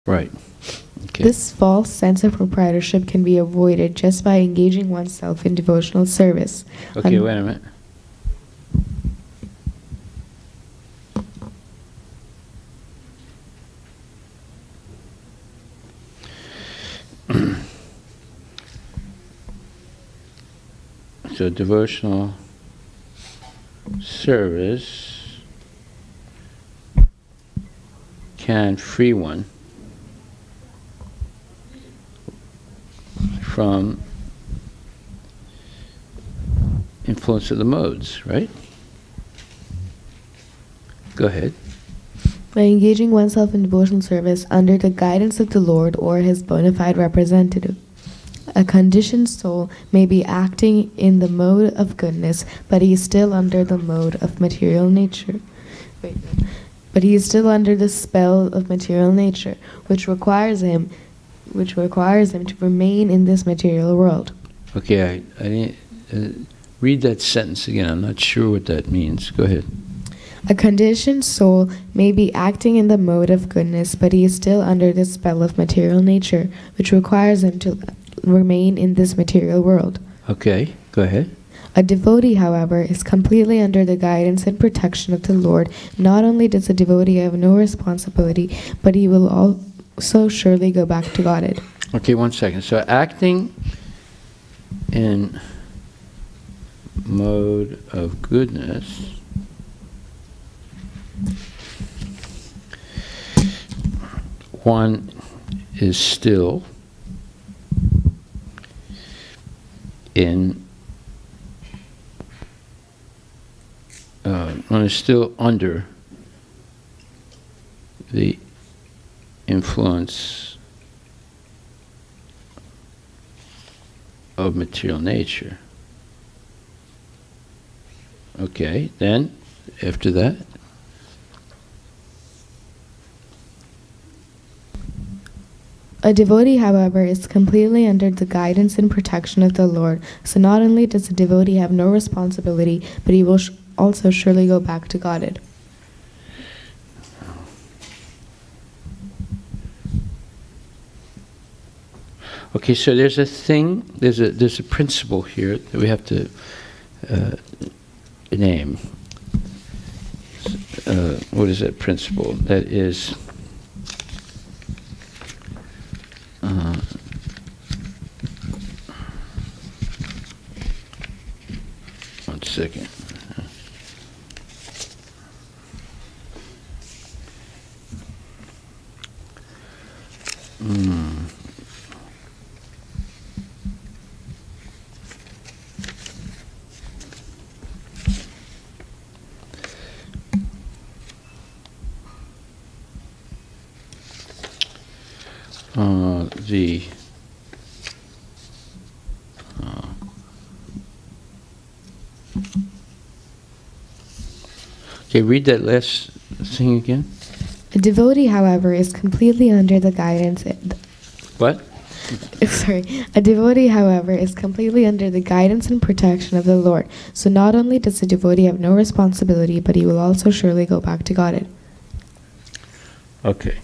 Right. Okay. This false sense of proprietorship can be avoided just by engaging oneself in devotional service. Okay, wait a minute. So devotional service can free one from influence of the modes, right? Go ahead. By engaging oneself in devotional service under the guidance of the Lord or his bona fide representative. A conditioned soul may be acting in the mode of goodness, but he is still under the mode of material nature. But he is still under the spell of material nature, which requires him to remain in this material world. Okay, I didn't read that sentence again. I'm not sure what that means. Go ahead. A conditioned soul may be acting in the mode of goodness, but he is still under the spell of material nature, which requires him to remain in this material world. Okay, go ahead. A devotee, however, is completely under the guidance and protection of the Lord. Not only does a devotee have no responsibility, but he will also surely go back to Godhead. Okay, 1 second. So acting in mode of goodness one is still under the influence of material nature. Okay, then after that? A devotee, however, is completely under the guidance and protection of the Lord. So not only does the devotee have no responsibility, but he will also surely go back to Godhead. Okay, so there's a principle here that we have to name. What is that principle? That is one second. Okay, read that last thing again. A devotee, however, is completely under the guidance. What? Sorry. A devotee, however, is completely under the guidance and protection of the Lord. So not only does the devotee have no responsibility, but he will also surely go back to Godhead. Okay.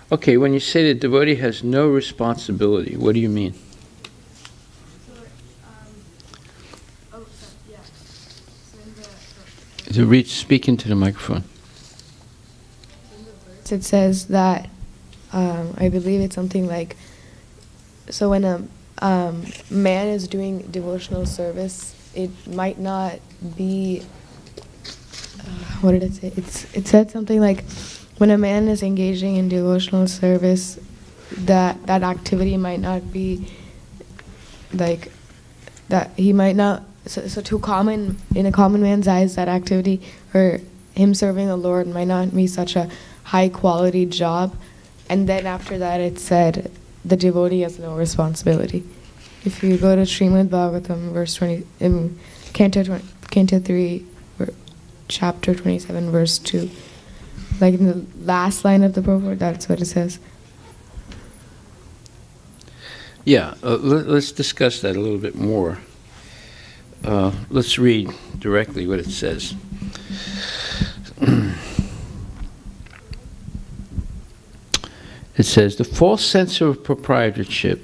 Okay, when you say the devotee has no responsibility, what do you mean? Speak into the microphone. It says that, I believe it's something like, so when a man is doing devotional service, it might not be, what did it say? It said something like, when a man is engaging in devotional service, that activity might not be like that. He might not so to common, in a common man's eyes, that activity or him serving the Lord might not be such a high quality job. And then after that it said the devotee has no responsibility. If you go to Srimad Bhagavatam, verse 20, in Canto 3, chapter 27, verse 2, like in the last line of the purport, that's what it says. Yeah, let's discuss that a little bit more. Let's read directly what it says. It says, the false sense of proprietorship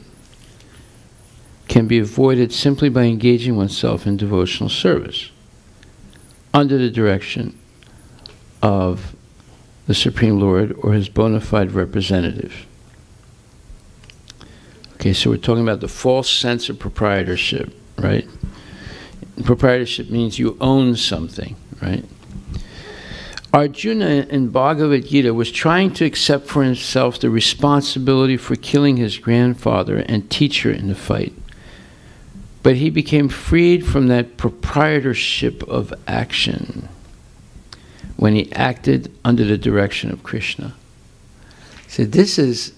can be avoided simply by engaging oneself in devotional service under the direction of the Supreme Lord or his bona fide representative. Okay, so we're talking about the false sense of proprietorship, right? Proprietorship means you own something, right? Arjuna in Bhagavad Gita was trying to accept for himself the responsibility for killing his grandfather and teacher in the fight. But he became freed from that proprietorship of action when he acted under the direction of Krishna. So this is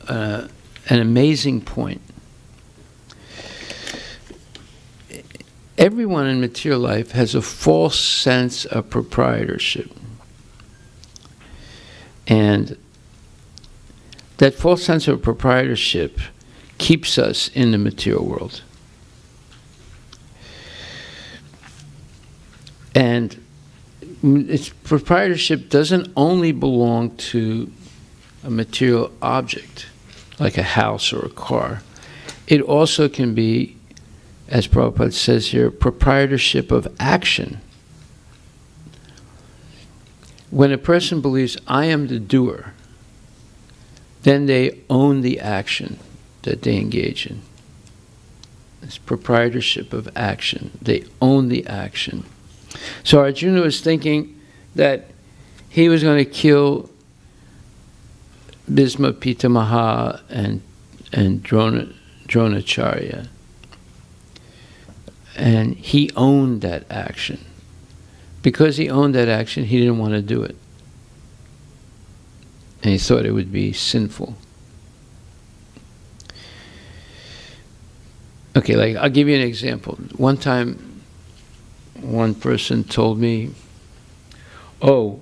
an amazing point. Everyone in material life has a false sense of proprietorship. And that false sense of proprietorship keeps us in the material world. And proprietorship doesn't only belong to a material object, like a house or a car. It also can be, as Prabhupada says here, proprietorship of action. When a person believes, I am the doer, then they own the action that they engage in. It's proprietorship of action. They own the action. So Arjuna was thinking that he was going to kill Bhisma Pitamaha and Dronacharya. And he owned that action. Because he owned that action, he didn't want to do it. And he thought it would be sinful. Okay, like I'll give you an example. One time, one person told me, oh,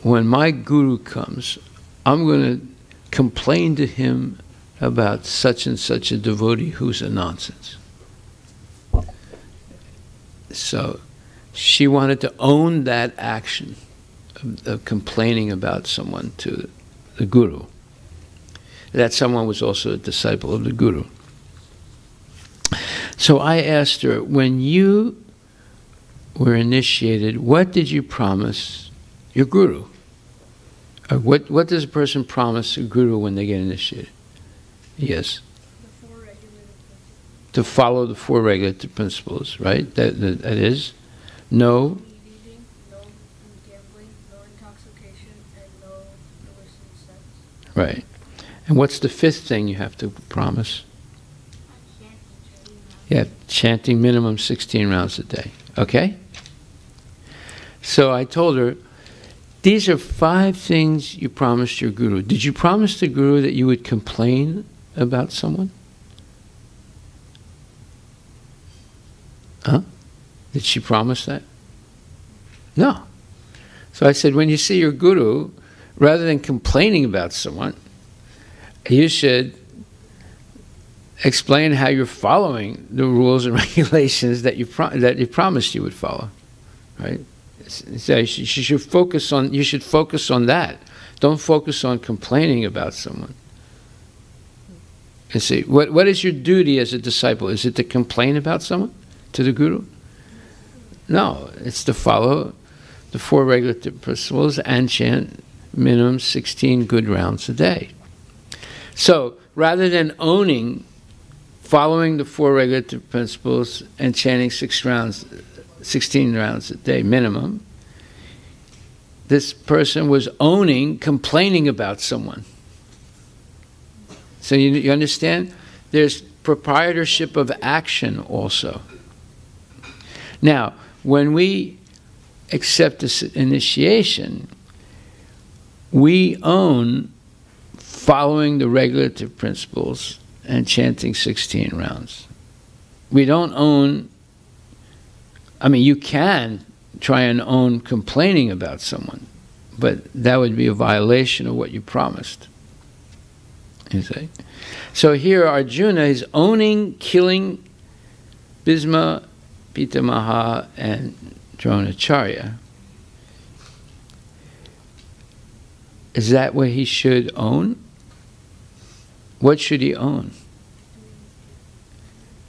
when my guru comes, I'm going to complain to him about such and such a devotee who's a nonsense. So she wanted to own that action of complaining about someone to the guru. That someone was also a disciple of the guru. So I asked her, when you were initiated, what did you promise your guru? Or what does a person promise a guru when they get initiated? Yes. The 4 regulative principles. To follow the 4 regulative principles, right? That is no Eating, no gambling, no intoxication, and no illicit sex. right. And what's the 5th thing you have to promise? Yeah, chanting minimum 16 rounds a day. Okay? So I told her, these are 5 things you promised your guru. Did you promise the guru that you would complain about someone? Huh? Did she promise that? No. So I said, when you see your guru, rather than complaining about someone, you should explain how you're following the rules and regulations that you promised you would follow, right? So you should focus on that. Don't focus on complaining about someone. And see, what is your duty as a disciple? Is it to complain about someone to the guru? No, it's to follow the 4 regulative principles and chant minimum 16 good rounds a day. So rather than following the 4 regulative principles and chanting 16 rounds a day minimum, this person was complaining about someone. So you understand? There's proprietorship of action also. Now, when we accept this initiation, we own following the regulative principles and chanting 16 rounds. We don't own, I mean, you can try and own complaining about someone, but that would be a violation of what you promised. You see? So here Arjuna is owning killing Bhisma, Pitamaha, and Dronacharya. Is that what he should own? What should he own?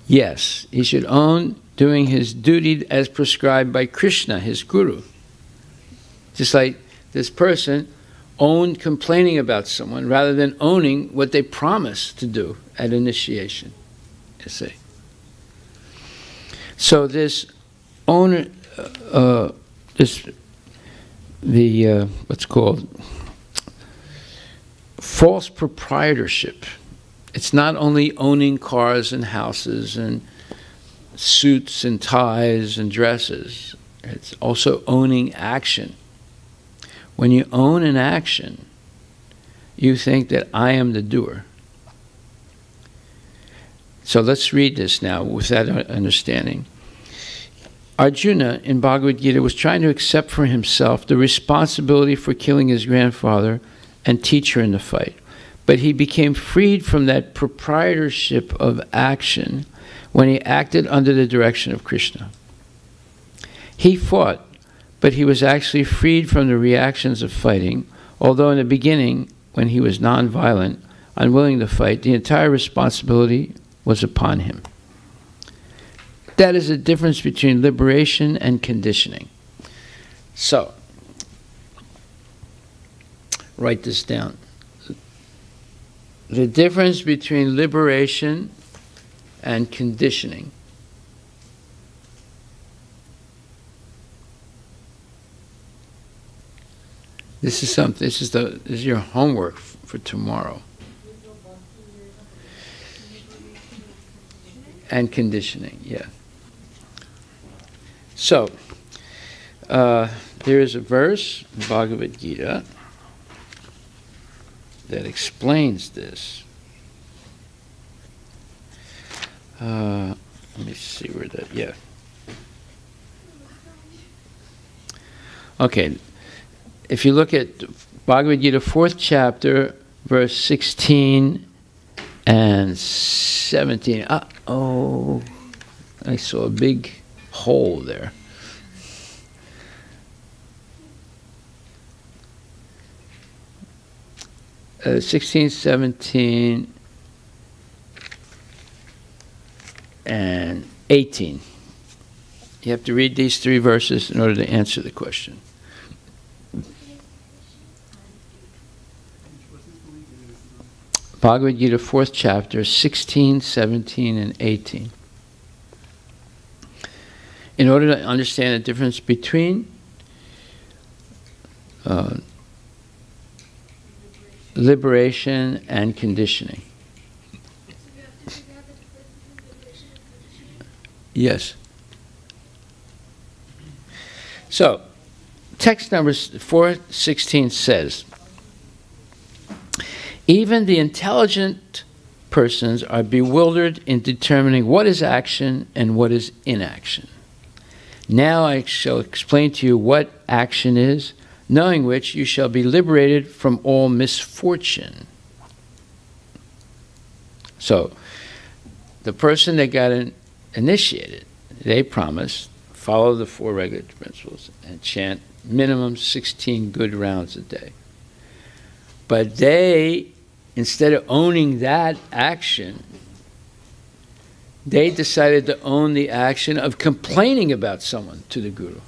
Yes, he should own doing his duty as prescribed by Krishna, his guru. Just like this person owned complaining about someone rather than owning what they promised to do at initiation. You see. So this owner, what's called false proprietorship. It's not only owning cars and houses and suits and ties and dresses. It's also owning action. When you own an action, you think that I am the doer. So let's read this now with that understanding. Arjuna in Bhagavad Gita was trying to accept for himself the responsibility for killing his grandfather and teacher in the fight. But he became freed from that proprietorship of action when he acted under the direction of Krishna. He fought, but he was actually freed from the reactions of fighting, although in the beginning, when he was non-violent, unwilling to fight, the entire responsibility was upon him. That is the difference between liberation and conditioning. So, write this down. The difference between liberation and conditioning. This is something. This is your homework for tomorrow. And conditioning, yeah. So, there is a verse in Bhagavad Gita that explains this. Let me see where that, yeah. Okay, if you look at Bhagavad Gita, 4th chapter, verse 16 and 17. Oh, I saw a big hole there. Uh, 16, 17, and 18. You have to read these 3 verses in order to answer the question. Bhagavad Gita, 4th chapter, 16, 17, and 18. In order to understand the difference between liberation and conditioning. Yes. So, text number 416 says, even the intelligent persons are bewildered in determining what is action and what is inaction. Now I shall explain to you what action is, knowing which you shall be liberated from all misfortune. So, the person that got initiated, they promised, follow the 4 regulative principles and chant minimum 16 good rounds a day. But they, instead of owning that action, they decided to own the action of complaining about someone to the Guru.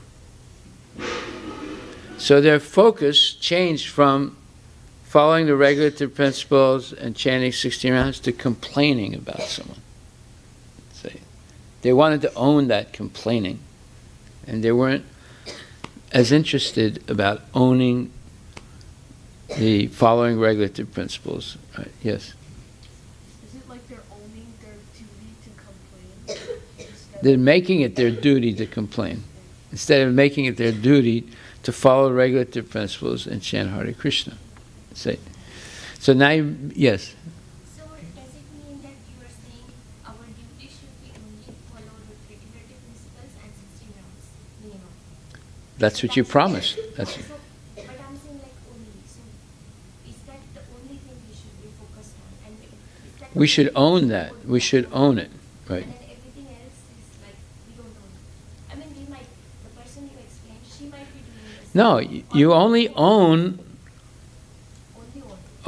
So their focus changed from following the regulative principles and chanting 16 rounds to complaining about someone. See? They wanted to own that complaining, and they weren't as interested about owning the following regulative principles. Right? Yes? Is it like they're owning their duty to complain instead They're making it their duty to complain, instead of making it their duty to follow regulative principles and chant Hare Krishna. Say, so now, yes. So does it mean that you are saying our duty should be only follow the regulative principles and 16 rounds minimum? That's what you promised. That's. So, but I'm saying like only. So is that the only thing we should be focused on? And is that We should own that. We should own it, right? And then everything else is like we don't own it. I mean, we might, the person you explained, she might be doing this. No, you only own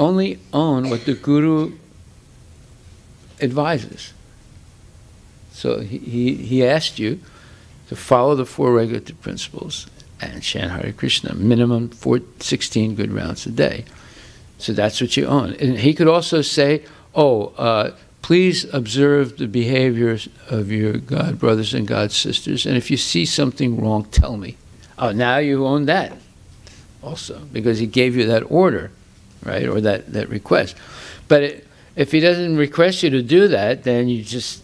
Only own. what the Guru advises. So he asked you to follow the 4 regulative principles and chant Hare Krishna, minimum 16 good rounds a day. So that's what you own. And he could also say, please observe the behaviors of your God brothers and God sisters, and if you see something wrong, tell me. Oh, now you own that also, because he gave you that order, right, or that request. But if he doesn't request you to do that, then you just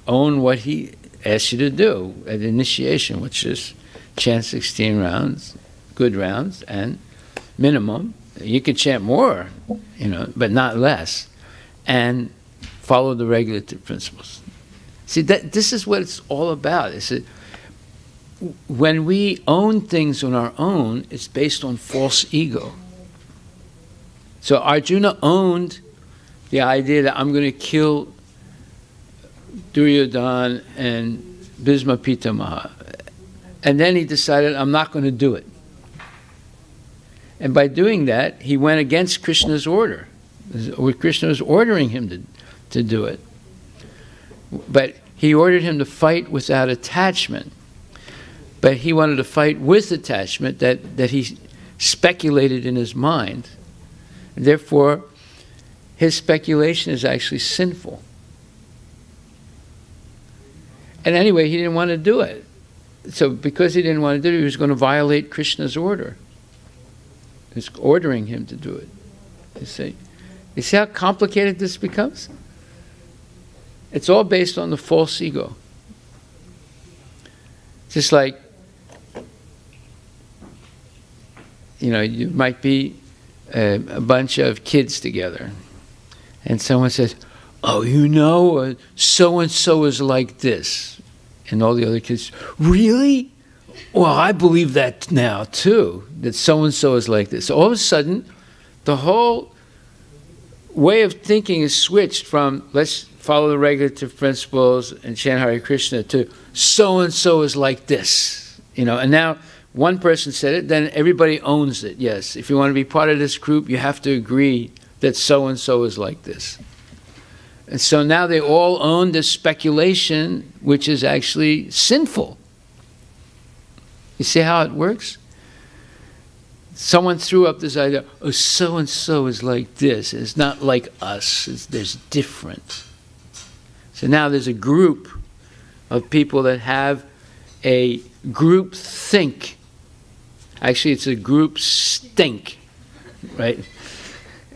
own what he asks you to do at initiation, which is chant 16 rounds, good rounds, and minimum. You could chant more, but not less, and follow the regulative principles. See, this is what it's all about. Is that when we own things on our own, it's based on false ego. So Arjuna owned the idea that I'm going to kill Duryodhana and Bhisma Pitamaha. And then he decided, I'm not going to do it. And by doing that, he went against Krishna's order. Krishna was ordering him to do it. But he ordered him to fight without attachment. But he wanted to fight with attachment that he speculated in his mind. And therefore, his speculation is actually sinful. And anyway, he didn't want to do it. So because he didn't want to do it, he was going to violate Krishna's order. He's ordering him to do it. You see how complicated this becomes? It's all based on the false ego. Just like, you might be a bunch of kids together, and someone says, so-and-so is like this. And all the other kids, really? Well, I believe that now, too, that so-and-so is like this. So all of a sudden, the whole way of thinking is switched from, let's follow the regulative principles and chant Hare Krishna, to so-and-so is like this. And now one person said it, then everybody owns it. Yes, if you want to be part of this group, you have to agree that so-and-so is like this. And so now they all own this speculation, which is actually sinful. You see how it works? Someone threw up this idea, so-and-so is like this. It's not like us. There's different. So now there's a group of people that have a group think. Actually, it's a group stink, right?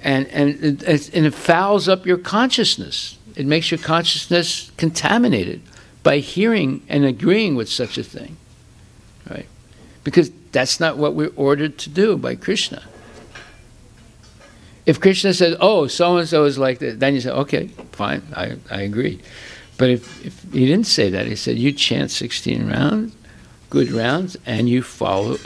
And it fouls up your consciousness. It makes your consciousness contaminated by hearing and agreeing with such a thing, right? Because that's not what we're ordered to do by Krishna. If Krishna says, so-and-so is like this, then you say, okay, fine, I agree. But if he didn't say that, he said, you chant 16 rounds, good rounds, and you follow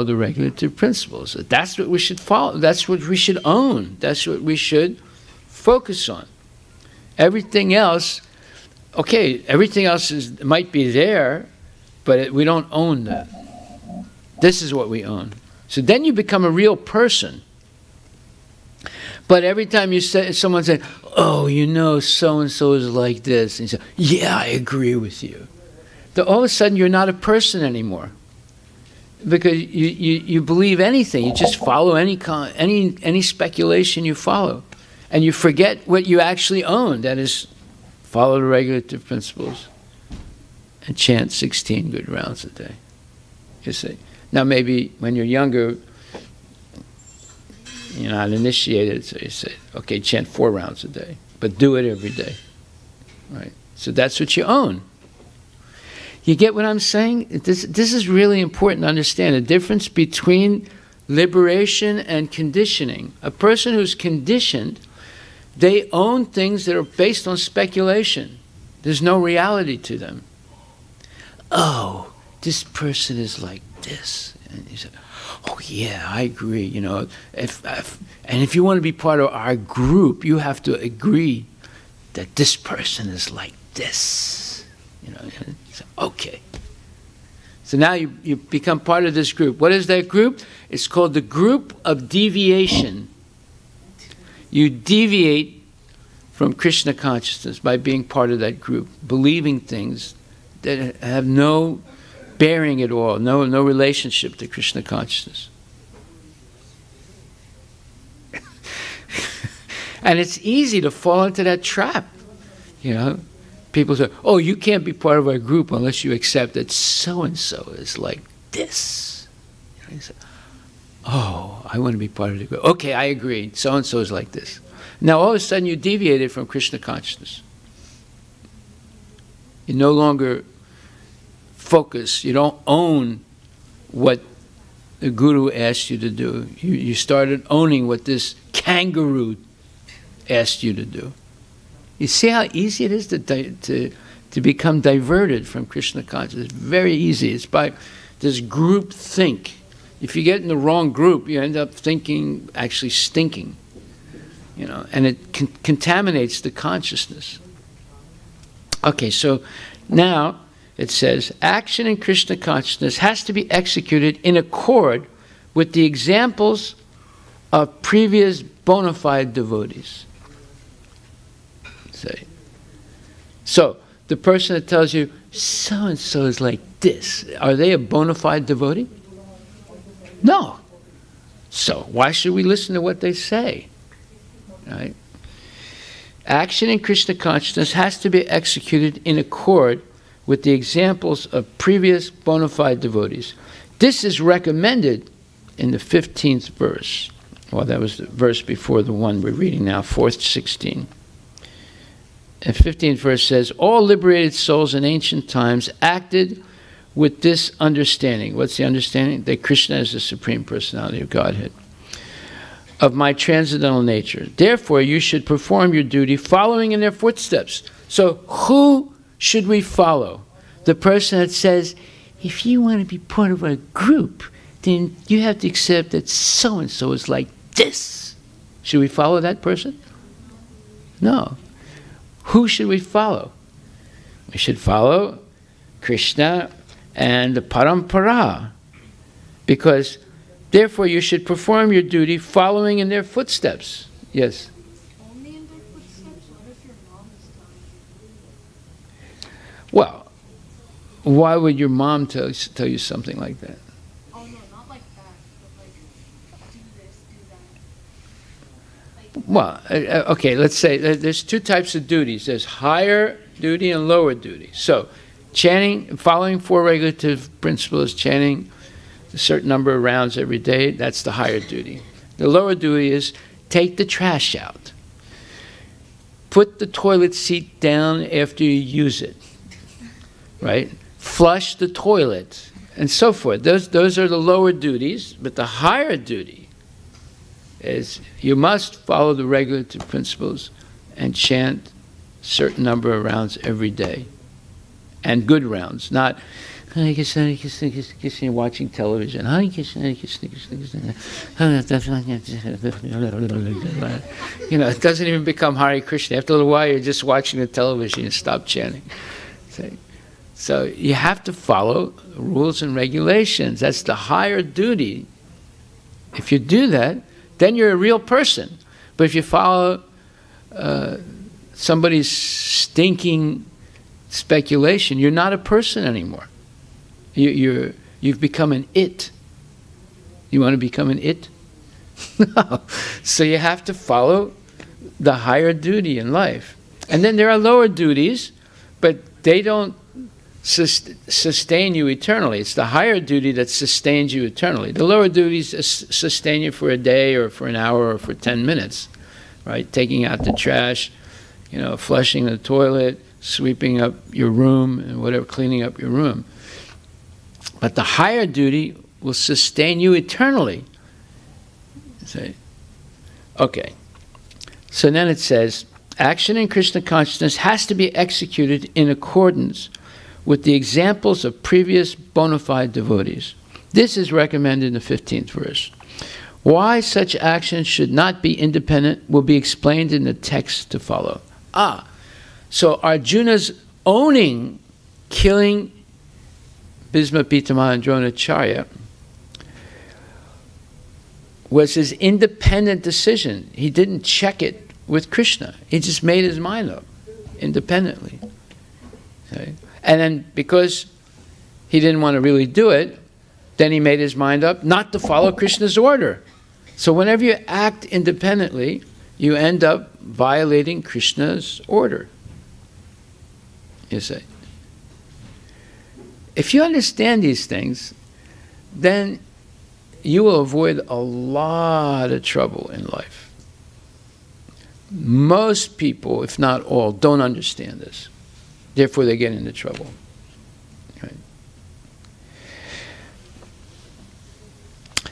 the regulative principles. That's what we should follow. That's what we should own. That's what we should focus on. Everything else, everything else might be there, but we don't own that. This is what we own. So then you become a real person. But every time someone says, so-and-so is like this, and you say, yeah, I agree with you. Then all of a sudden you're not a person anymore. Because you believe anything. You just follow any speculation you follow. And you forget what you actually own. That is, follow the regulative principles and chant 16 good rounds a day. You see. Now maybe when you're younger, you're not initiated, so you say, okay, chant 4 rounds a day. But do it every day. Right? So that's what you own. You get what I'm saying? This is really important to understand the difference between liberation and conditioning. A person who's conditioned, they own things that are based on speculation. There's no reality to them. Oh, this person is like this. And you say, oh yeah, I agree. You know, if you want to be part of our group, you have to agree that this person is like this. You know, so, okay. So now you become part of this group. What is that group? It's called the group of deviation. You deviate from Krishna consciousness by being part of that group, believing things that have no bearing at all, no relationship to Krishna consciousness. And it's easy to fall into that trap. You know, people say, oh, you can't be part of our group unless you accept that so-and-so is like this. You know, you say, oh, I want to be part of the group. Okay, I agree. So-and-so is like this. Now, all of a sudden, you deviated from Krishna consciousness. You no longer focus. You don't own what the guru asked you to do. You started owning what this kangaroo asked you to do. You see how easy it is to become diverted from Krishna consciousness? It's very easy. It's by this group think. If you get in the wrong group, you end up thinking, actually stinking. You know, and it contaminates the consciousness. Okay, so now it says, action in Krishna consciousness has to be executed in accord with the examples of previous bona fide devotees. Say. So, the person that tells you, so-and-so is like this, are they a bona fide devotee? No. So, why should we listen to what they say? Right? Action in Krishna consciousness has to be executed in accord with the examples of previous bona fide devotees. This is recommended in the 15th verse. Well, that was the verse before the one we're reading now, 4:16. And 15th verse says, all liberated souls in ancient times acted with this understanding. What's the understanding? That Krishna is the Supreme Personality of Godhead, of my transcendental nature. Therefore, you should perform your duty following in their footsteps. So, who should we follow? The person that says, if you want to be part of a group, then you have to accept that so-and-so is like this. Should we follow that person? No. Who should we follow? We should follow Krishna and the Parampara. Because, therefore, you should perform your duty following in their footsteps. Yes? Only in their footsteps? What if your mom is telling you? Well, why would your mom tell you something like that? Oh no, not like that, but like, do this, do that. Like, Well, okay, let's say there's two types of duties. There's higher duty and lower duty. So, chanting, following four regulative principles, chanting a certain number of rounds every day, that's the higher duty. The lower duty is take the trash out. Put the toilet seat down after you use it, right? Flush the toilet, and so forth. Those are the lower duties, but the higher duty is you must follow the regulative principles and chant a certain number of rounds every day. And good rounds, not watching television. You know, it doesn't even become Hare Krishna. After a little while, you're just watching the television and stop chanting. So you have to follow rules and regulations. That's the higher duty. If you do that, then you're a real person. But if you follow somebody's stinking speculation, you're not a person anymore. You've become an it. You want to become an it? No. So you have to follow the higher duty in life. And then there are lower duties, but they don't sustain you eternally. It's the higher duty that sustains you eternally. The lower duties sustain you for a day or for an hour or for 10 minutes, right? Taking out the trash, you know, flushing the toilet, sweeping up your room and whatever, cleaning up your room. But the higher duty will sustain you eternally. See? Okay. So then it says, action in Krishna consciousness has to be executed in accordance with the examples of previous bona fide devotees. This is recommended in the 15th verse. Why such action should not be independent will be explained in the text to follow. So Arjuna's owning killing Bhisma, Pitama, and Dronacharya was his independent decision. He didn't check it with Krishna. He just made his mind up independently. Okay? And then because he didn't want to really do it, then he made his mind up not to follow Krishna's order. So whenever you act independently, you end up violating Krishna's order. You see. If you understand these things, then you will avoid a lot of trouble in life. Most people, if not all, don't understand this. Therefore, they get into trouble. Right?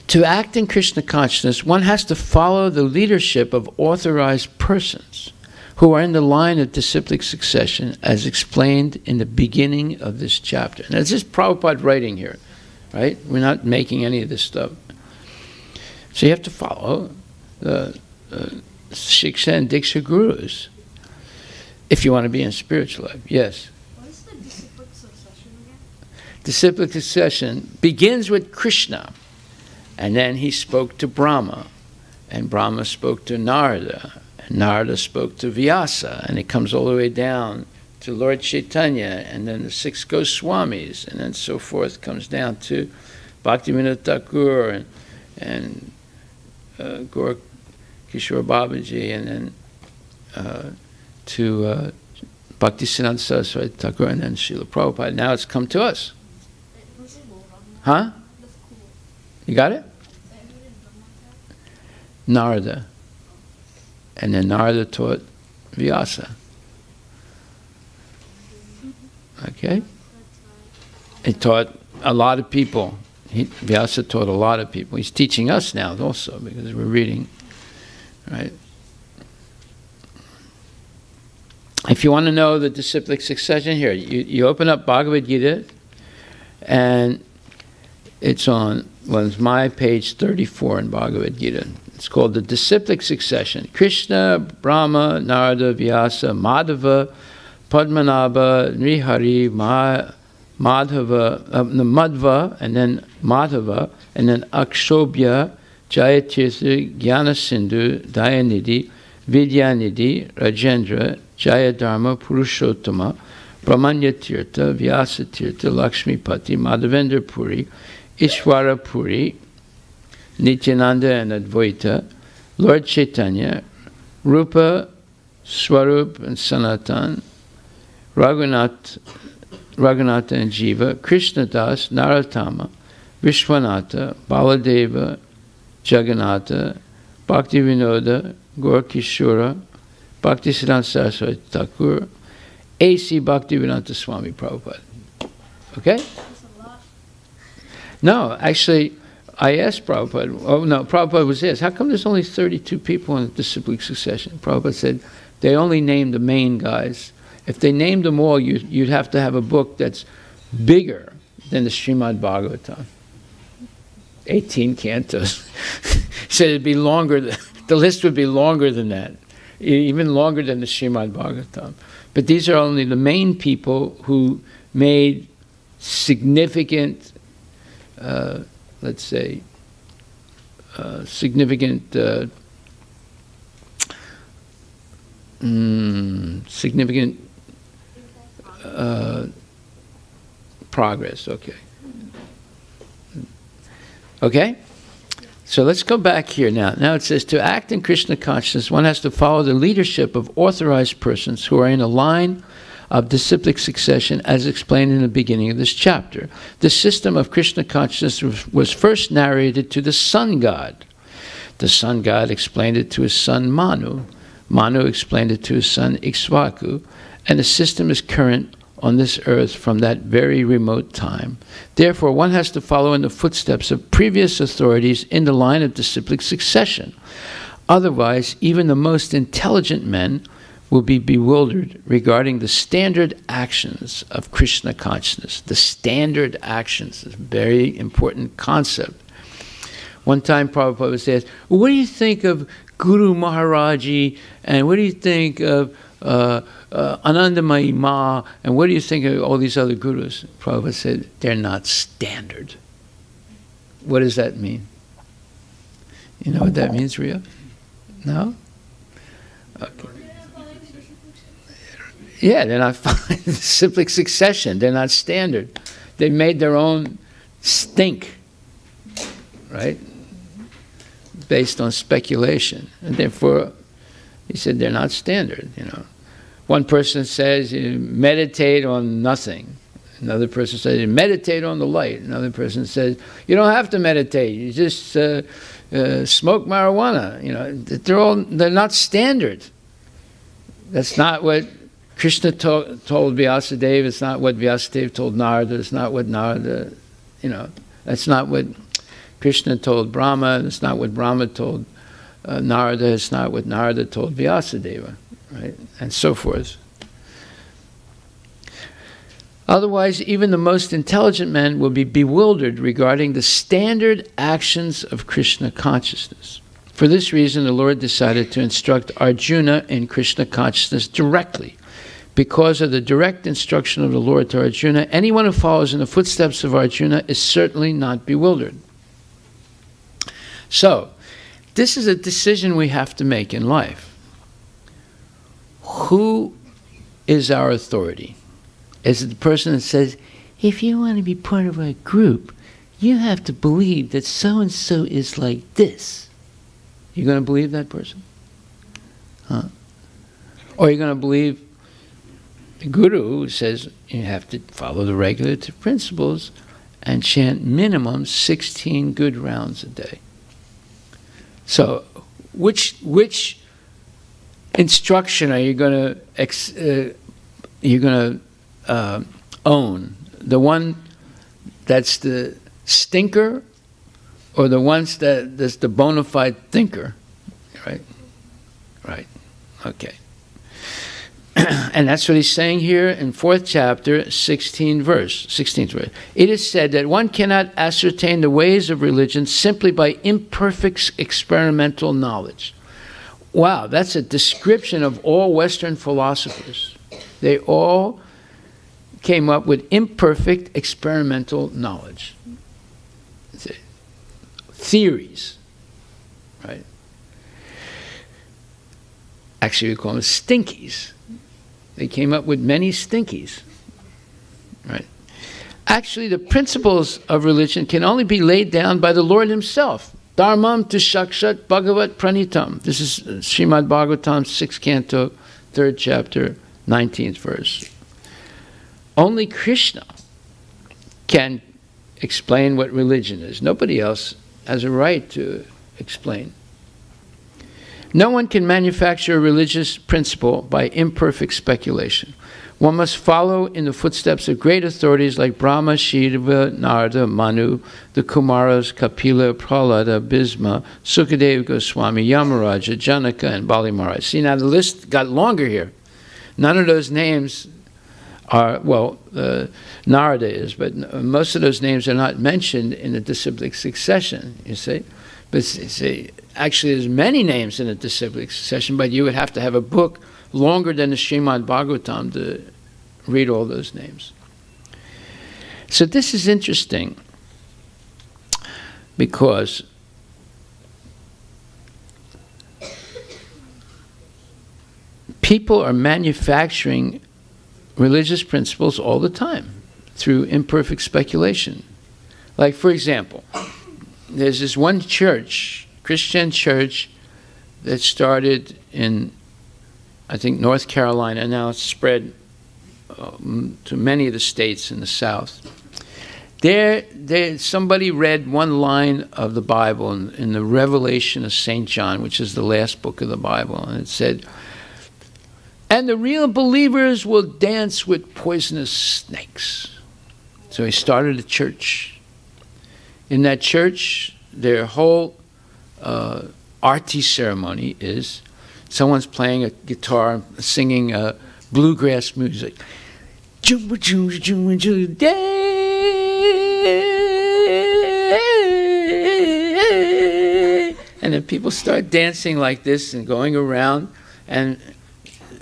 To act in Krishna consciousness, one has to follow the leadership of authorized persons who are in the line of disciplic succession, as explained in the beginning of this chapter. Now, this is Prabhupada writing here, right? We're not making any of this stuff. So you have to follow the Shiksha and Diksha gurus if you want to be in spiritual life. Yes? What is the disciplic succession again? Disciplic succession begins with Krishna, and then he spoke to Brahma, and Brahma spoke to Narada, and Narada spoke to Vyasa, and it comes all the way down to Lord Chaitanya, and then the 6 Goswamis, and then so forth, comes down to Bhaktivinoda Thakur, and Gaur Kishore Babaji, and then to Bhaktisiddhanta Saraswati Thakur, and then Srila Prabhupada. Now it's come to us. Huh? You got it? Narada. And then Narada taught Vyasa. Okay? He taught a lot of people. Vyasa taught a lot of people. He's teaching us now also because we're reading. Right? If you want to know the disciplic succession here, you open up Bhagavad Gita, and it's on, well, it's my page 34 in Bhagavad Gita. It's called the disciplic succession. Krishna, Brahma, Narada, Vyasa, Madhava, Padmanabha, Nrihari, Madhva, and then Madhava, and then Akshobhya, Jayatirtha, Jnanasindhu, Dayanidhi, Vidyanidhi, Rajendra, Jayadharma, Purushottama, Brahmanyatirtha, Vyasatirtha, Lakshmipati, Madhavendra Puri, Ishwara Puri, Nityananda and Advaita, Lord Chaitanya, Rupa, Swarup and Sanatan, Raghunatha and Jiva, Krishnadas, Narottama, Vishwanatha, Baladeva, Jagannatha, Bhaktivinoda, Gaur Kishora, Bhaktisiddhanta Saraswati Thakur, A.C. Bhaktivedanta Swami Prabhupada. Okay? No, actually, I asked Prabhupada, oh no, Prabhupada was asked, how come there's only 32 people in the disciplic succession? Prabhupada said, they only named the main guys. If they named them all, you'd have to have a book that's bigger than the Srimad Bhagavatam. 18 cantos. He said it'd be longer, the list would be longer than that, even longer than the Srimad Bhagavatam. But these are only the main people who made significant, let's say, significant progress. Okay. Okay? So let's go back here now. Now it says, to act in Krishna consciousness, one has to follow the leadership of authorized persons who are in a line of disciplic succession, as explained in the beginning of this chapter. The system of Krishna consciousness was first narrated to the sun god. The sun god explained it to his son Manu. Manu explained it to his son Ikshvaku. and the system is current on this earth from that very remote time. Therefore, one has to follow in the footsteps of previous authorities in the line of disciplic succession. Otherwise, even the most intelligent men will be bewildered regarding the standard actions of Krishna consciousness. The standard actions is a very important concept. One time Prabhupada was asked, well, what do you think of Guru Maharaji, and what do you think of Anandamayi Ma, and what do you think of all these other gurus? Prabhupada said, they're not standard. What does that mean? You know what that means, Ria? No? Okay. Yeah, they're not following disciplic succession. They're not standard. They made their own stink, right? Based on speculation. And therefore, he said they're not standard, you know. One person says, you meditate on nothing. Another person says, you meditate on the light. Another person says, you don't have to meditate. You just smoke marijuana. You know, they're not standard. That's not what Krishna told Vyasadeva. It's not what Vyasadeva told Narada. It's not what Narada, you know, that's not what Krishna told Brahma. It's not what Brahma told Narada. It's not what Narada told Vyasadeva, right? And so forth. Otherwise, even the most intelligent men will be bewildered regarding the standard actions of Krishna consciousness. For this reason, the Lord decided to instruct Arjuna in Krishna consciousness directly. Because of the direct instruction of the Lord to Arjuna, anyone who follows in the footsteps of Arjuna is certainly not bewildered. So, this is a decision we have to make in life. Who is our authority? Is it the person that says, if you want to be part of a group, you have to believe that so-and-so is like this? You're going to believe that person? Huh? Or you're going to believe the guru who says you have to follow the regulative principles and chant minimum 16 good rounds a day. So, which instruction are you going to own? The one that's the stinker, or the ones that's the bona fide thinker? Right? Right. Okay. And that's what he's saying here in 4th chapter, 16th verse. It is said that one cannot ascertain the ways of religion simply by imperfect experimental knowledge. Wow, that's a description of all Western philosophers. They all came up with imperfect experimental knowledge. Theories, right? Actually, we call them stinkies. They came up with many stinkies, right? Actually, the principles of religion can only be laid down by the Lord himself. Dharmam tu shakshat bhagavat pranitam. This is Srimad Bhagavatam, 6th canto, 3rd chapter, 19th verse. Only Krishna can explain what religion is. Nobody else has a right to explain. No one can manufacture a religious principle by imperfect speculation. One must follow in the footsteps of great authorities like Brahma, Shiva, Narada, Manu, the Kumaras, Kapila, Prahlada, Bhisma, Sukadeva Goswami, Yamaraja, Janaka, and Bali Maharaj. See, now the list got longer here. None of those names are, well, Narada is, but most of those names are not mentioned in the disciplic succession, you see. But see, actually there's many names in the disciplic succession, but you would have to have a book longer than the Srimad Bhagavatam to read all those names. So this is interesting because people are manufacturing religious principles all the time through imperfect speculation. Like, for example, there's this one church, Christian church, that started in, I think, North Carolina, and now it's spread to many of the states in the South. Somebody read one line of the Bible in the Revelation of St. John, which is the last book of the Bible, and it said, And the real believers will dance with poisonous snakes. So he started a church. In that church, their whole arti ceremony is someone's playing a guitar, singing bluegrass music. And then people start dancing like this and going around, and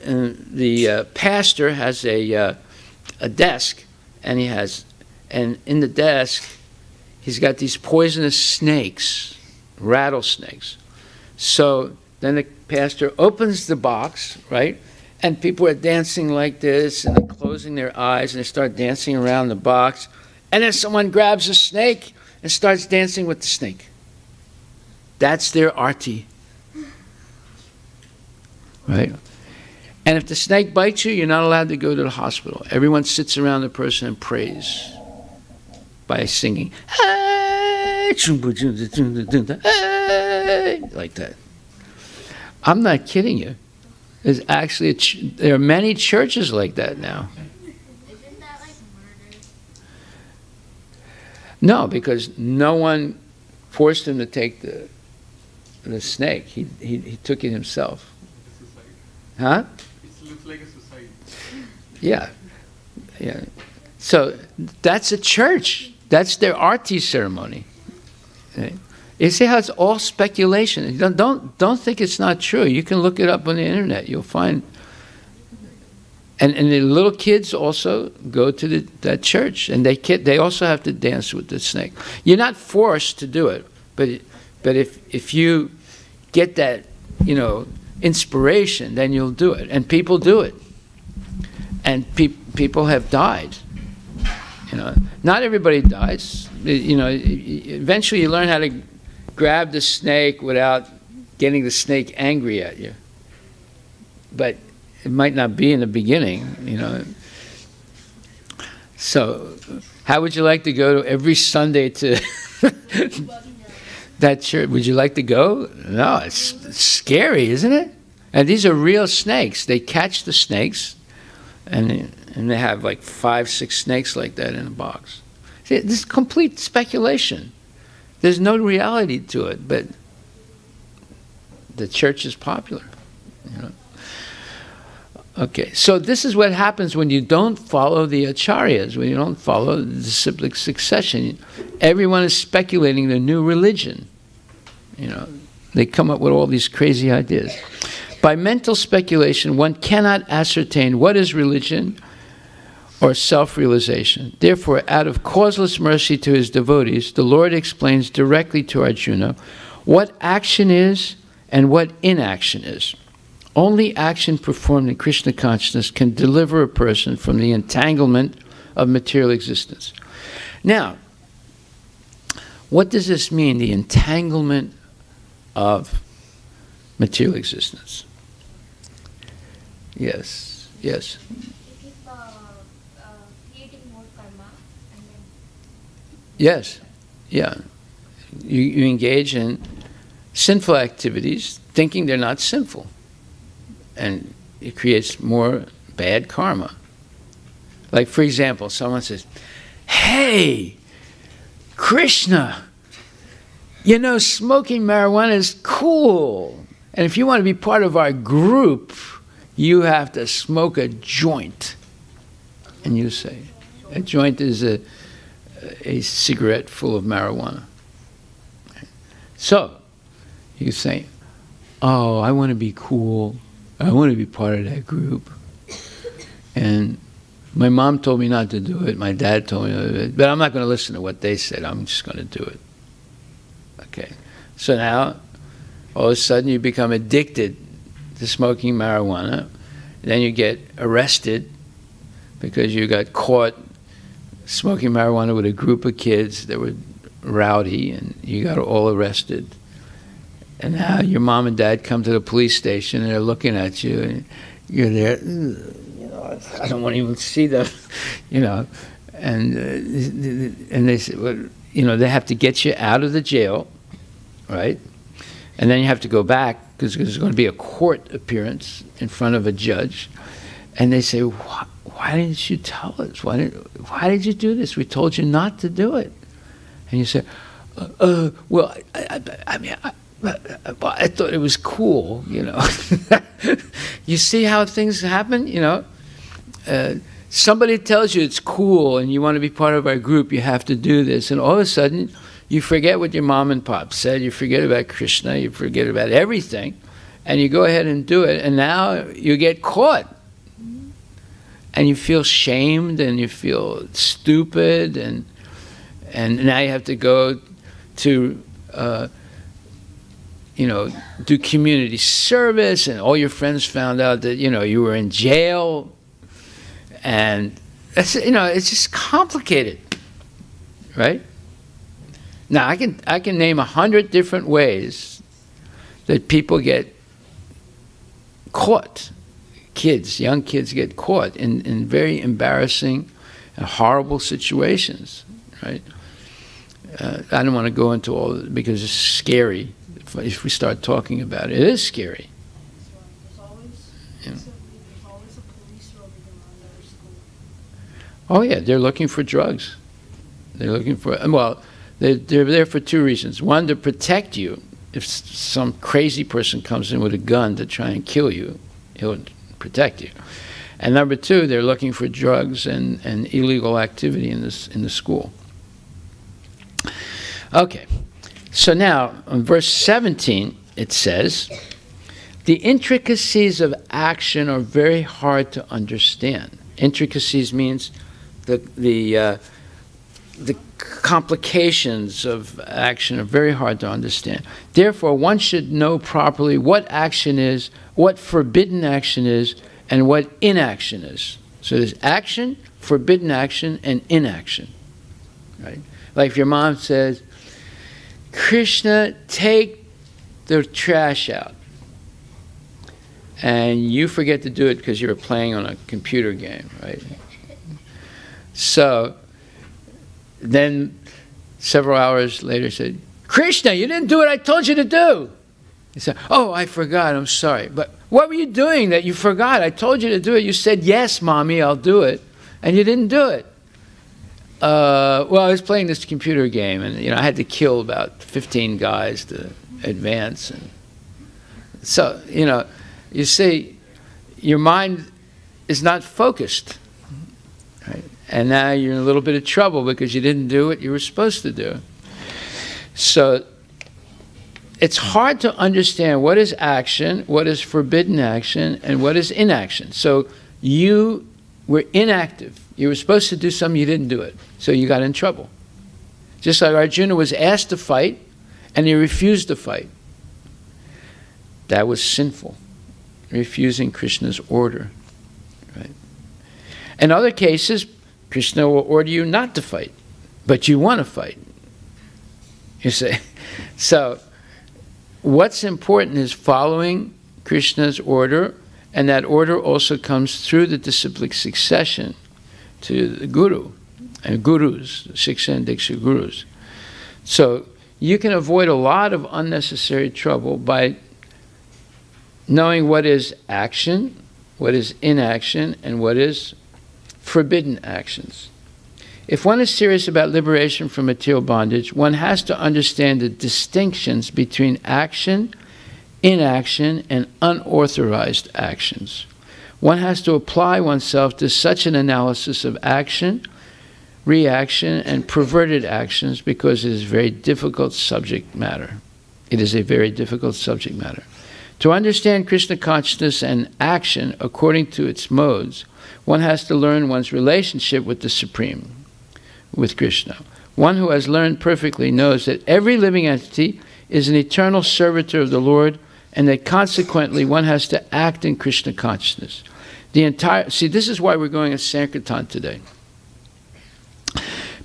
the pastor has a desk, and in the desk he's got these poisonous snakes, rattlesnakes. So then the pastor opens the box, right? And people are dancing like this, and they're closing their eyes, and they start dancing around the box. And then someone grabs a snake and starts dancing with the snake. That's their arti. Right? And if the snake bites you, you're not allowed to go to the hospital. Everyone sits around the person and prays by singing. Like that. I'm not kidding you. There's actually there are many churches like that now. Isn't that like murder? No, because no one forced him to take the snake. He took it himself. Huh? It looks like a suicide. Yeah. Yeah. So that's a church. That's their arti ceremony. Okay. You see how it's all speculation. Don't think it's not true. You can look it up on the internet. You'll find. And the little kids also go to that church, and they also have to dance with the snake. You're not forced to do it, but if you get that, inspiration, then you'll do it. And people do it, and people have died. Not everybody dies. Eventually you learn how to grab the snake without getting the snake angry at you. But it might not be in the beginning, So, how would you like to go every Sunday to that church? Would you like to go? No, it's scary, isn't it? And these are real snakes. They catch the snakes, and they have like 5, 6 snakes like that in a box. See, this is complete speculation. There's no reality to it, but the church is popular. Okay, so this is what happens when you don't follow the acharyas, when you don't follow the disciplic succession. Everyone is speculating the new religion. They come up with all these crazy ideas. By mental speculation, one cannot ascertain what is religion or self-realization. Therefore, out of causeless mercy to his devotees, the Lord explains directly to Arjuna what action is and what inaction is. Only action performed in Krishna consciousness can deliver a person from the entanglement of material existence. Now, what does this mean, the entanglement of material existence? Yes, yes. It is creating more karma and then. Yes, yeah. You engage in sinful activities thinking they're not sinful. And it creates more bad karma. Like, for example, someone says, "Hey, Krishna, smoking marijuana is cool. And if you want to be part of our group, you have to smoke a joint." And you say, a joint is a cigarette full of marijuana. So, you say, "Oh, I want to be cool. I want to be part of that group. And my mom told me not to do it. My dad told me not to do it. But I'm not going to listen to what they said. I'm just going to do it." Okay. So now, all of a sudden, you become addicted to smoking marijuana. Then you get arrested because you got caught smoking marijuana with a group of kids that were rowdy, and you got all arrested. And now your mom and dad come to the police station, and they're looking at you, and you're there. I don't want to even see them, And they say, well, they have to get you out of the jail, right? And then you have to go back because there's going to be a court appearance in front of a judge, and they say, why didn't you tell us? Why did you do this? We told you not to do it. And you say, well, I mean, I thought it was cool, you know. You see how things happen, you know. Somebody tells you it's cool and you want to be part of our group, you have to do this, and all of a sudden you forget what your mom and pop said, you forget about Krishna, you forget about everything, and you go ahead and do it, and now you get caught. And you feel shamed, and you feel stupid, and now you have to go to, you know, do community service, and all your friends found out that, you know, you were in jail, and that's, you know, it's just complicated, right? Now I can name 100 different ways that people get caught. Young kids get caught in very embarrassing and horrible situations, right? I don't want to go into all of it because it's scary. If we start talking about it, it is scary. There's always a police roving around our school. Oh yeah, they're looking for drugs. They're looking for, well, they're there for two reasons. One, to protect you. If some crazy person comes in with a gun to try and kill you, he'll protect you. And number two, they're looking for drugs and illegal activity in the school. Okay, so now in verse 17 it says, the intricacies of action are very hard to understand. Intricacies means the complications of action are very hard to understand. Therefore, one should know properly what action is, what forbidden action is, and what inaction is. So there's action, forbidden action, and inaction. Right? Like if your mom says, Krishna, take the trash out. And you forget to do it because you were playing on a computer game, right? So then several hours later said, Krishna, you didn't do what I told you to do. He said, oh, I forgot, I'm sorry. But what were you doing that you forgot? I told you to do it. You said, yes, Mommy, I'll do it. And you didn't do it. Well, I was playing this computer game, and you know, I had to kill about 15 guys to advance. And so, you know, you see, your mind is not focused. Right? And now you're in a little bit of trouble because you didn't do what you were supposed to do. So it's hard to understand what is action, what is forbidden action, and what is inaction. So you were inactive. You were supposed to do something, you didn't do it. So you got in trouble. Just like Arjuna was asked to fight, and he refused to fight. That was sinful, refusing Krishna's order. Right? In other cases, Krishna will order you not to fight, but you want to fight. You see? So what's important is following Krishna's order, and that order also comes through the disciplic succession to the guru and gurus, Shiksha and Diksha gurus. So you can avoid a lot of unnecessary trouble by knowing what is action, what is inaction, and what is forbidden actions. If one is serious about liberation from material bondage, one has to understand the distinctions between action, inaction, and unauthorized actions. One has to apply oneself to such an analysis of action, reaction, and perverted actions because it is a very difficult subject matter. It is a very difficult subject matter. To understand Krishna consciousness and action according to its modes, one has to learn one's relationship with the Supreme, with Krishna. One who has learned perfectly knows that every living entity is an eternal servitor of the Lord, and that consequently one has to act in Krishna consciousness. See, this is why we're going to Sankirtan today.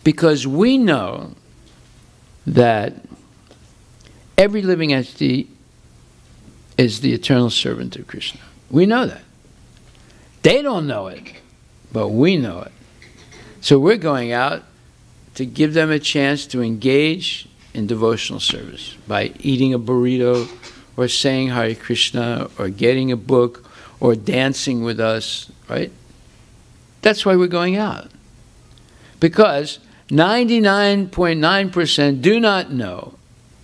Because we know that every living entity is the eternal servant of Krishna. We know that. They don't know it, but we know it. So we're going out to give them a chance to engage in devotional service by eating a burrito or saying Hare Krishna, or getting a book, or dancing with us, right? That's why we're going out. Because 99.9% do not know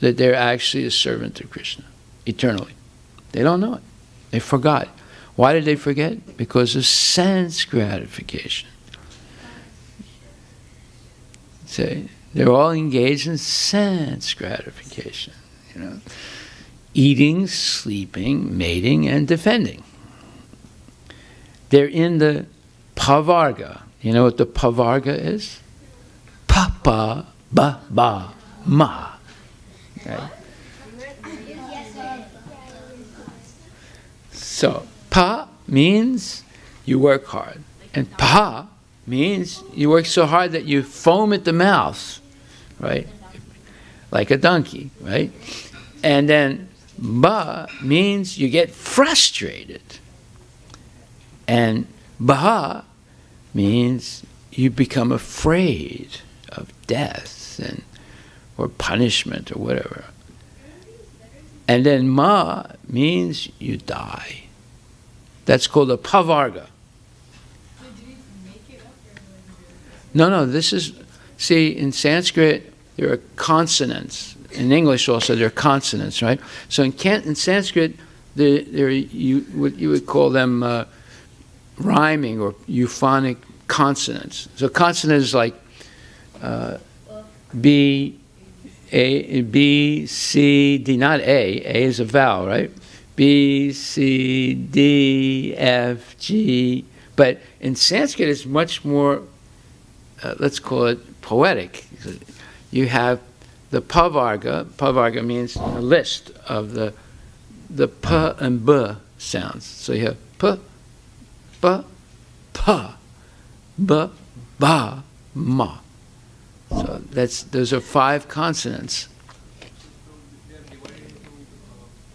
that they're actually a servant of Krishna eternally. They don't know it. They forgot. Why did they forget? Because of sense gratification. See, they're all engaged in sense gratification. You know, eating, sleeping, mating, and defending. They're in the pavarga. You know what the pavarga is? Papa, ba, ba, ma. Right? So, pa means you work hard. And pa means you work so hard that you foam at the mouth, right? Like a donkey, right? And then ba means you get frustrated. And baha means you become afraid of death and or punishment or whatever. And then ma means you die. That's called a pavarga. No, this is, see, in Sanskrit, there are consonants. In English also, there are consonants, right? So in Sanskrit, there what you would call them rhyming or euphonic consonants. So consonant is like B, C, D, not A. A is a vowel, right? B, C, D, F, G. But in Sanskrit, it's much more, let's call it poetic. You have the pavarga. Pavarga means a list of the p and b sounds. So you have p, pa, pa, b, ba, ma. So those are 5 consonants. They are divided into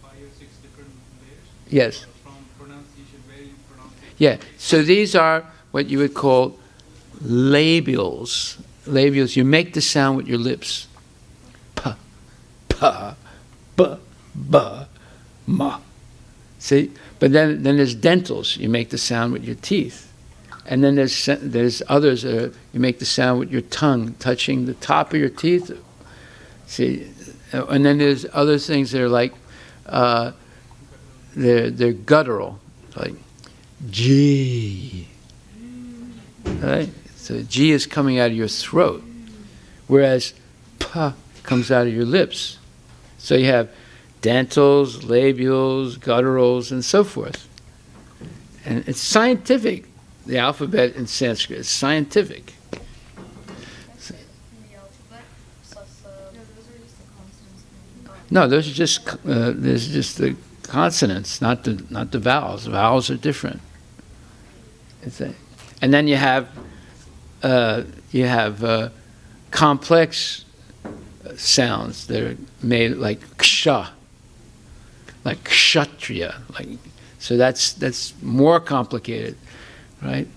5 or 6 different layers. Yes. From pronunciation, where you pronounce it. Yeah. So these are what you would call labials. Labials. You make the sound with your lips. Pa, pa, ba, ba, ma. See? But then there's dentals. You make the sound with your teeth. And then there's others you make the sound with your tongue touching the top of your teeth. See? And then there's other things that are like, they're guttural. Like, G. Right? So G is coming out of your throat. Whereas pa comes out of your lips. So you have dentals, labials, gutturals, and so forth. And it's scientific. The alphabet in Sanskrit is scientific. No, those are just the consonants, not the vowels. The vowels are different. And then you have complex sounds that are made like ksha, like kshatriya, like, so that's more complicated, right?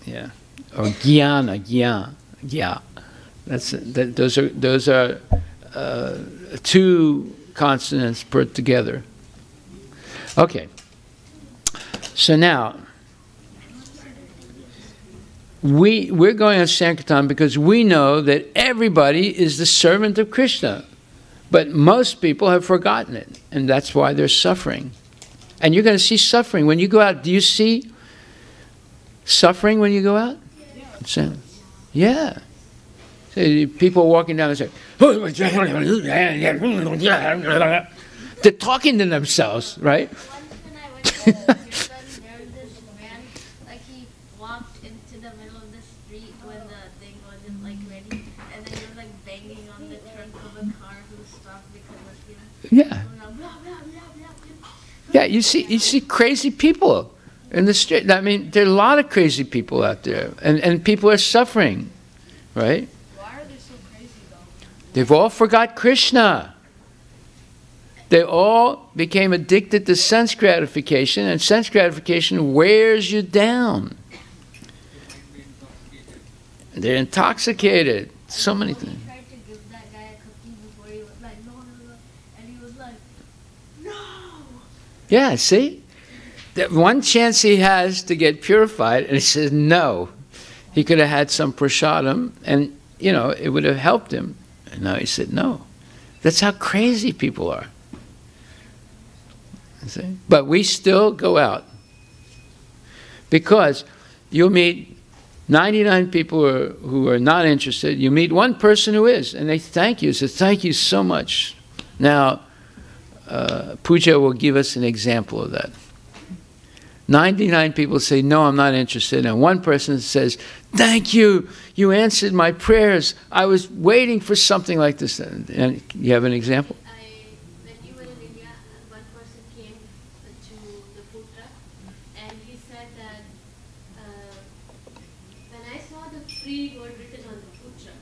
Yeah, or jnana, gya. Those are 2 consonants put together. Okay. So now we're going on Sankirtan because we know that everybody is the servant of Krishna. But most people have forgotten it, and that's why they're suffering. And you're going to see suffering. When you go out, do you see suffering when you go out? Yeah. So people walking down the street, they're talking to themselves, right? Once when I went home, there was this man, like he walked into the middle of the street when the thing wasn't like ready, and then he was like banging on the trunk of a car who stopped because of him. Yeah. Blah, blah, blah, blah. Yeah, you see crazy people in the street. I mean, there are a lot of crazy people out there, and people are suffering, right? Why are they so crazy though? They've all forgot Krishna. They all became addicted to sense gratification, and sense gratification wears you down. They're intoxicated. So many things. I tried to give that guy a cookie before he was like, no, and he was like, Yeah, see? That one chance he has to get purified, and he says no. He could have had some prasadam, and, you know, it would have helped him. And now he said no. That's how crazy people are. See? But we still go out. Because you'll meet 99 people who are not interested. You meet one person who is, and they thank you. Say, thank you so much. Now, Puja will give us an example of that. 99 people say, no, I'm not interested. And one person says, thank you. You answered my prayers. I was waiting for something like this. And you have an example? When you were in India, one person came to the food truck, and he said that when I saw the free word written on the food truck,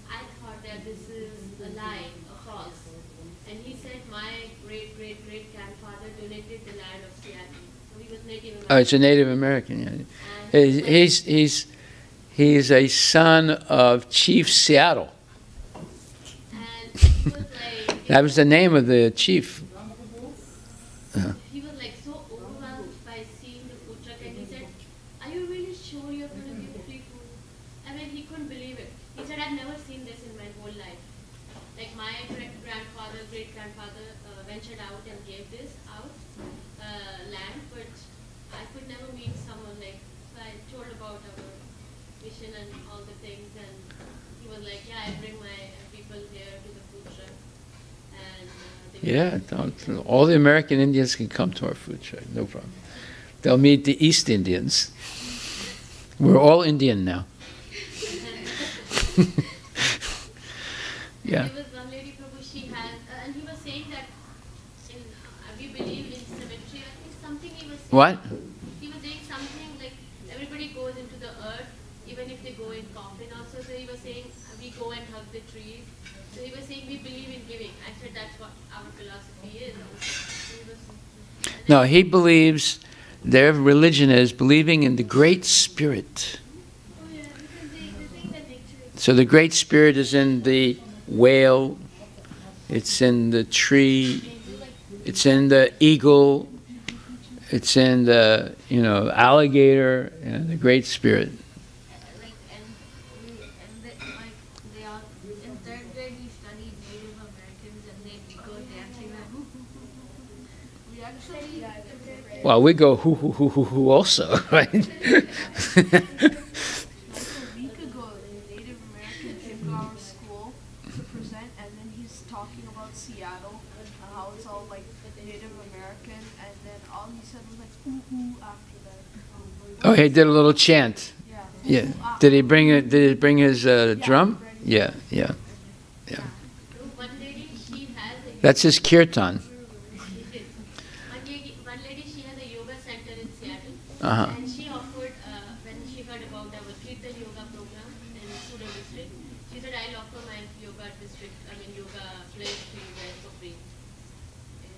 I thought that this is a lie, a false. And he said my great-great-great-grandfather donated the land of Seattle. So he was Native American. Oh, it's a Native American, yeah. He's a son of Chief Seattle. And he was like... That was the name of the chief. He was like so overwhelmed by seeing the food truck, and he said, are you really sure you're going to give free food? I mean, he couldn't believe it. He said, I've never seen this in my whole life. Like my great-grandfather ventured out and gave this out, land, but I could never meet someone like, so I told about our mission and all the things, and he was like, yeah, I bring my people here to the food truck. And Yeah, all the American Indians can come to our food truck, no problem. They'll meet the East Indians. We're all Indian now. Yeah. There was one lady, Prabhu, she has, and he was saying that we believe in symmetry. I think something he was saying. What? He was saying something like everybody goes into the earth, even if they go in coffin also. So he was saying we go and hug the trees. So he was saying we believe in giving. I said that's what our philosophy is also. No, he believes, their religion is believing in the Great Spirit. Oh yeah, because they think that nature is... So the Great Spirit is in the whale, it's in the tree, it's in the eagle, it's in the, alligator, the Great Spirit. Like, they all, in third grade we studied Native Americans, and they go dancing around. We actually... Well, we go hoo hoo hoo hoo hoo also, right? Like a week ago, a Native American came to our school to present, and then he's talking about Seattle and how it's all like Native American, and then all he said was like ooh ooh after that. Oh, he did a little chant. Yeah. Yeah. Did he bring his drum? Yeah. One lady, she has a... That's his kirtan. One lady, she has a yoga center in Seattle, Uh-huh. and she offered, when she heard about our Kirtan yoga program in Sudan district, she said, I'll offer my yoga place to you guys for free.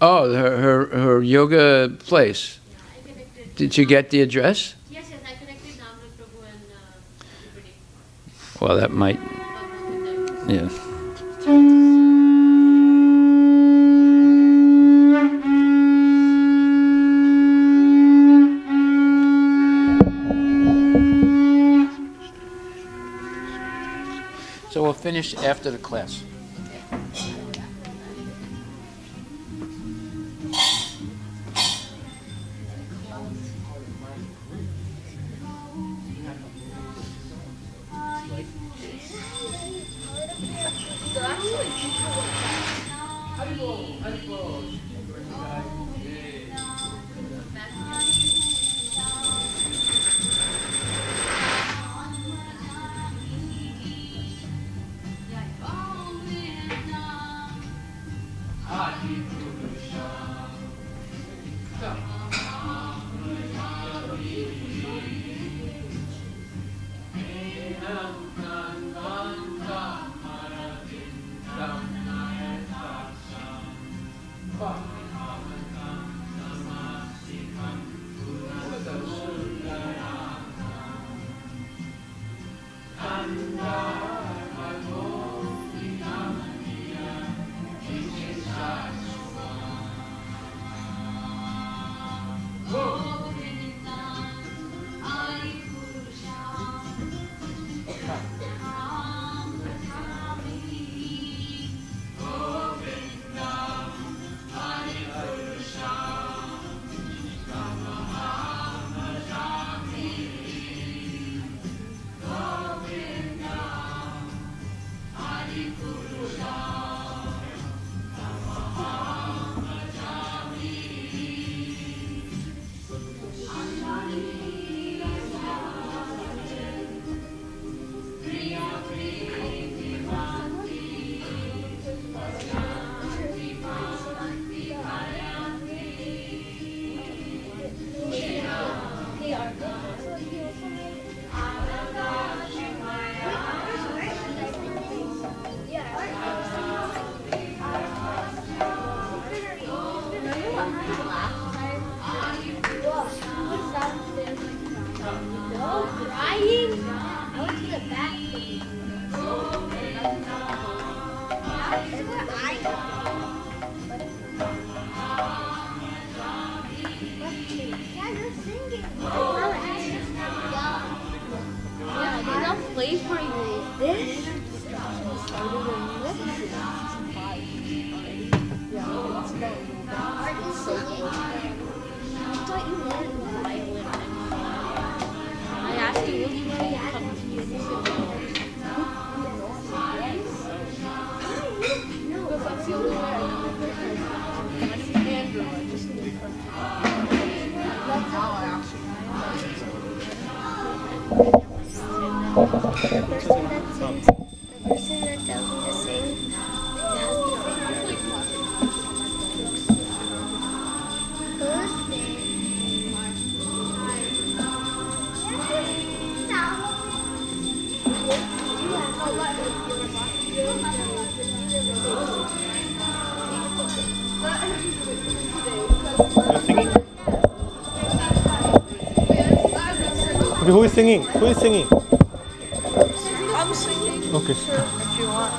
Oh, her yoga place. Yeah, I connected. Did you get the address? Yes, I connected now with Prabhu and everybody. Well, that might, Both of them. yeah. So we'll finish after the class. Wow. I asked you, will you come to The person that tells me to sing has to sing. You're singing? Okay, who is singing? Who is singing? I'm singing. Okay. If you want.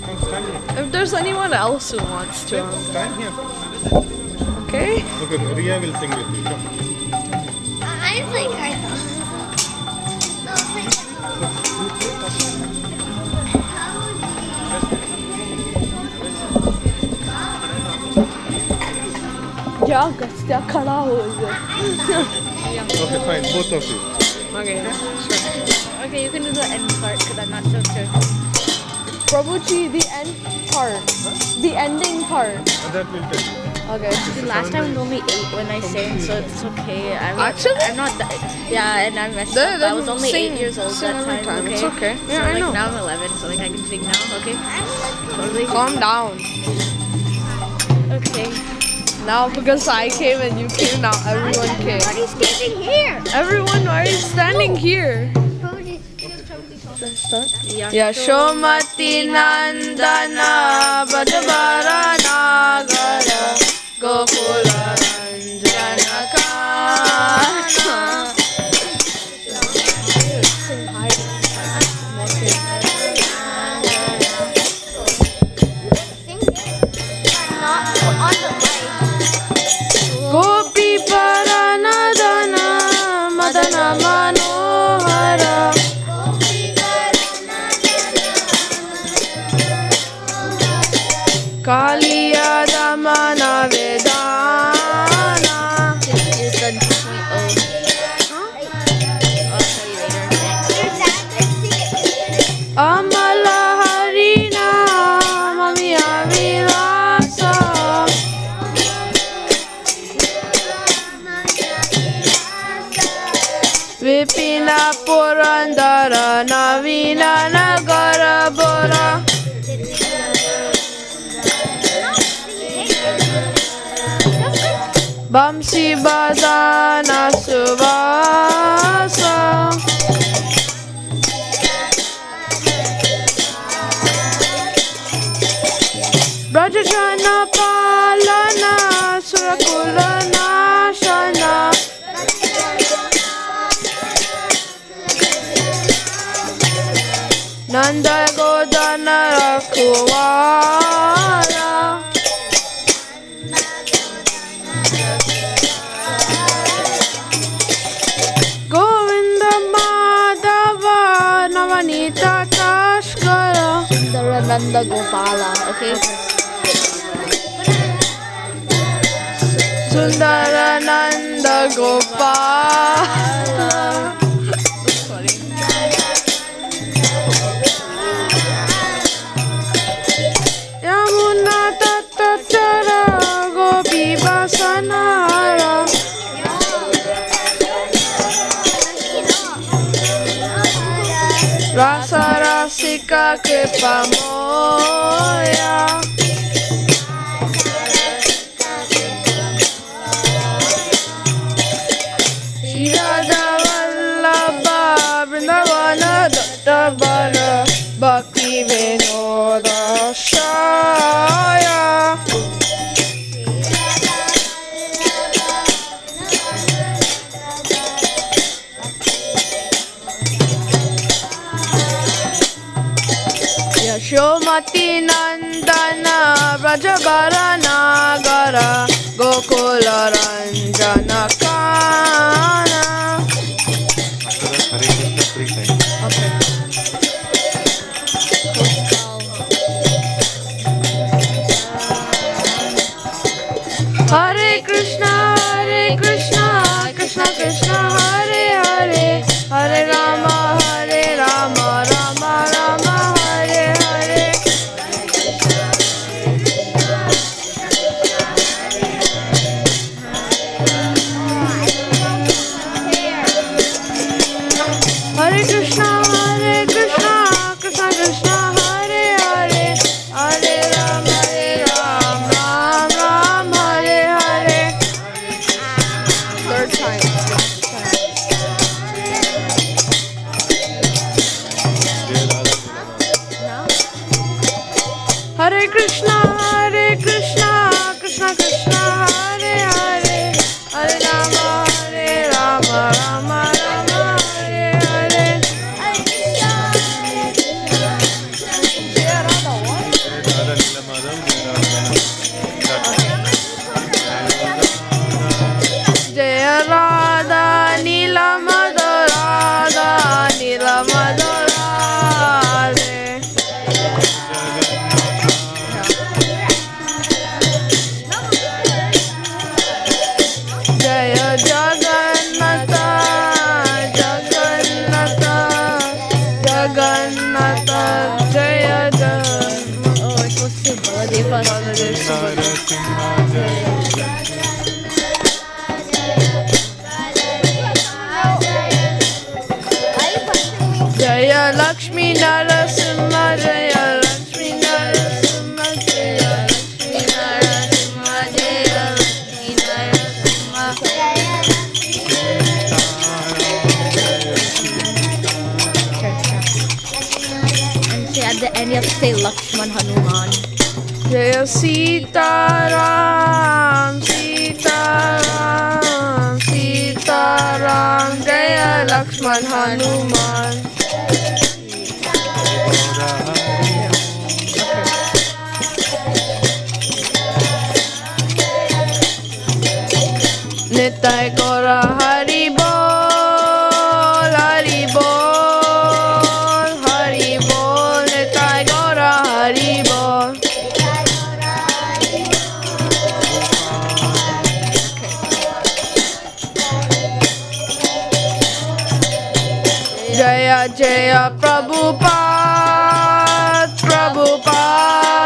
Come stand here. If there's anyone else who wants to. Stand here. Okay? Okay, Ria will sing with you. Come. I think I Yeah, gasta khada ho Okay, fine. Both of you. Okay, sure. Okay, you can do the end part because I'm not so sure. Prabhuji, the end part. The ending part. That will tell you. Okay. The last time was only 8 when I sang, so it's okay. Actually? I'm not that. Yeah, and I messed up. I was only 8 years old sing that every time. Okay? It's okay. So Yeah, I like know. now I'm 11, so like I can sing now. Okay. Totally. Calm down. Okay. Now because I came and you came, now everyone came. Everybody's standing here. Everyone, why are you standing here? Yashomati Nandana Bajavara Nagara Gokula Ranjana Kana. Gopi Paranadana Madana Manohara Kaliya Damana Vedana. It's done 2.0. I'll tell you later. Amala Harina Mami Avilasa Vipina Purandara Navina Nagara Bora Bamsi Badana Suvasa Brajajana Palana Surakula Nashana Nanda Godana Rakuwara Govinda Madhava Navanita Tashkara Sundarananda Gopala. Okay. Sundarananda Gopala. Yamuna Tattara Gopi Vasanara Rasa Rasika Kripa Moya Shirada Vallabha Vrindavana Dattavana Bhakti Vinoda Shaya Yashomati Nandana Brajabara Nagara Gokula Ranjana Kana. After that, Hare Krishna 3 times. Okay. Krishna, Krishna Krishna, Hare Hare, Hare Rama, Rama Rama, Hare Hare. Jaya Radha Nila Madhura, Nila Madhura. Jaya Jagannatha, Jagannatha, Jagannatha, Jaya Jagannatha. Oh, it's supposed to say Baladeva. Jaya Lakshmi Narasimha, Jaya Lakshmi Narasimha, Jaya Lakshmi Narasimha, Jaya Lakshmi Narasimha. And say at the end you have to say Lakshman Hanuman. Jaya Sita Ram, Sita Ram, Sita Ram, Jaya Lakshman Hanuman. Nitai Gora Hari Bol, Hari Bol, Hari Bol, Nitai Gora Hari Bol. Jaya Jaya Prabhupada, Prabhupada,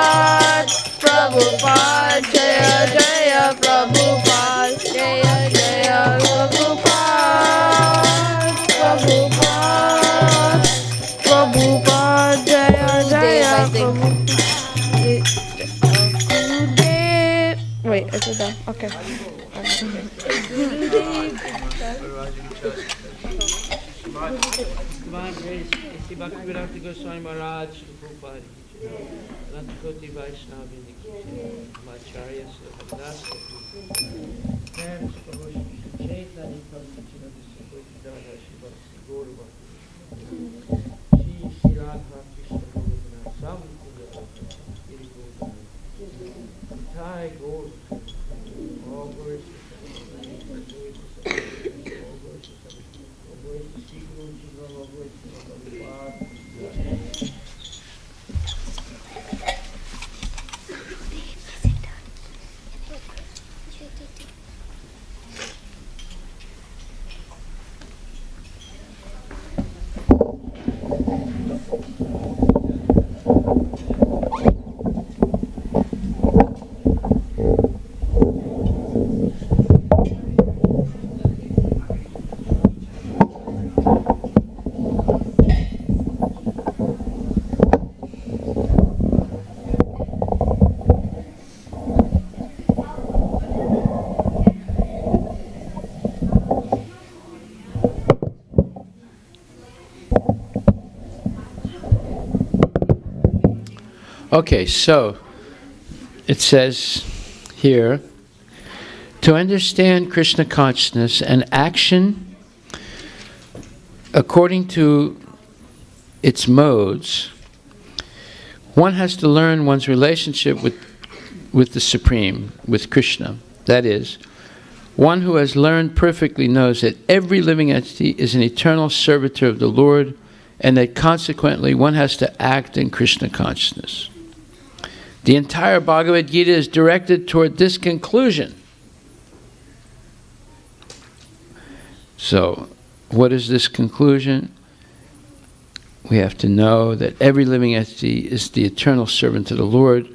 Prabhupada, Jaya Jaya Prabhupada, Jaya Jaya Prabhupada, Prabhupada, Prabhupada, Jaya Jaya Prabhupada. Wait, is it done? Okay. Kumar Grace, Isi Bhaktivedanta Goswami Maharaj, Prabhupada, Lantakoti Vaishnava, Acharya, Haridas, parents, Prabhu Chaitanya, Prabhu Chaitanya, Prabhu Shivasi, Guru Bhakti, Shri Radha Krishna Govindana, Samukunda, Iri Govindana, Thai Guru, all glories to Okay, so it says here, to understand Krishna consciousness and action according to its modes, one has to learn one's relationship with the Supreme, with Krishna. That is, one who has learned perfectly knows that every living entity is an eternal servitor of the Lord, and that consequently one has to act in Krishna consciousness. The entire Bhagavad Gita is directed toward this conclusion. So, what is this conclusion? We have to know that every living entity is the eternal servant of the Lord,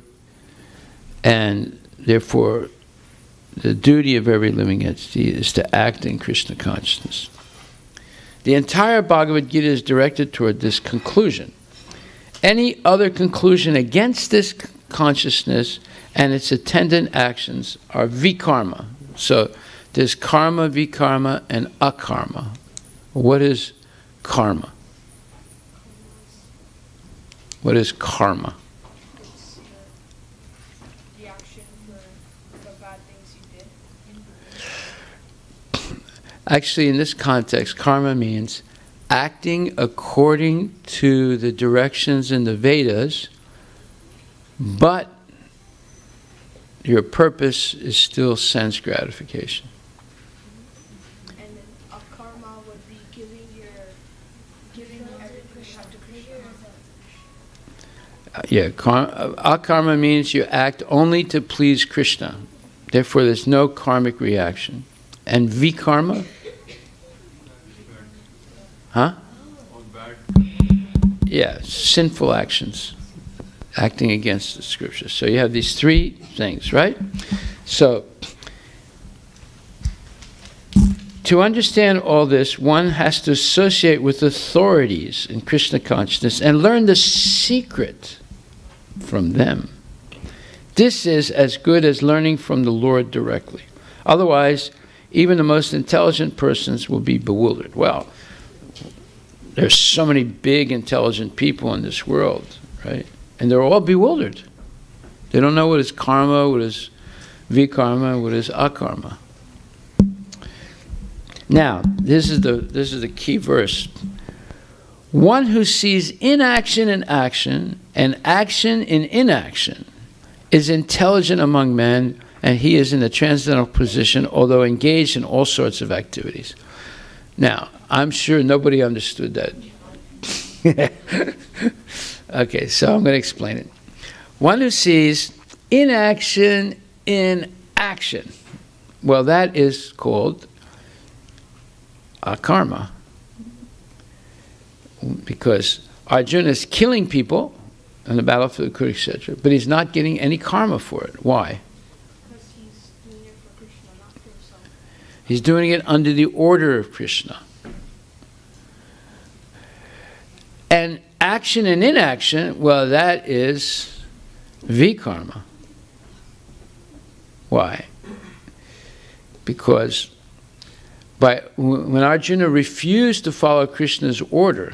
and therefore the duty of every living entity is to act in Krishna consciousness. The entire Bhagavad Gita is directed toward this conclusion. Any other conclusion against this consciousness and its attendant actions are vikarma. So there's karma, vikarma, and akarma. What is karma? What is karma? Actually, in this context, karma means acting according to the directions in the Vedas, but your purpose is still sense gratification. And then a karma would be giving everything you have to Krishna. Akarma means you act only to please Krishna. Therefore, there's no karmic reaction. And vikarma? Huh? Yeah, sinful actions. Acting against the scriptures. So you have these three things, right? So, to understand all this, one has to associate with authorities in Krishna consciousness and learn the secret from them. This is as good as learning from the Lord directly. Otherwise, even the most intelligent persons will be bewildered. Well, there's so many big, intelligent people in this world, right? And they're all bewildered. They don't know what is karma, what is vikarma, what is akarma. Now, this is the key verse. One who sees inaction in action and action in inaction is intelligent among men, and he is in a transcendental position, although engaged in all sorts of activities. Now, I'm sure nobody understood that. Okay, so I'm going to explain it. One who sees inaction in action, well, that is called karma. Because Arjuna is killing people on the battlefield of Kurukshetra, but he's not getting any karma for it. Why? Because he's doing it for Krishna, not for himself. He's doing it under the order of Krishna. And action and inaction, well, that is vikarma. Why? Because when Arjuna refused to follow Krishna's order,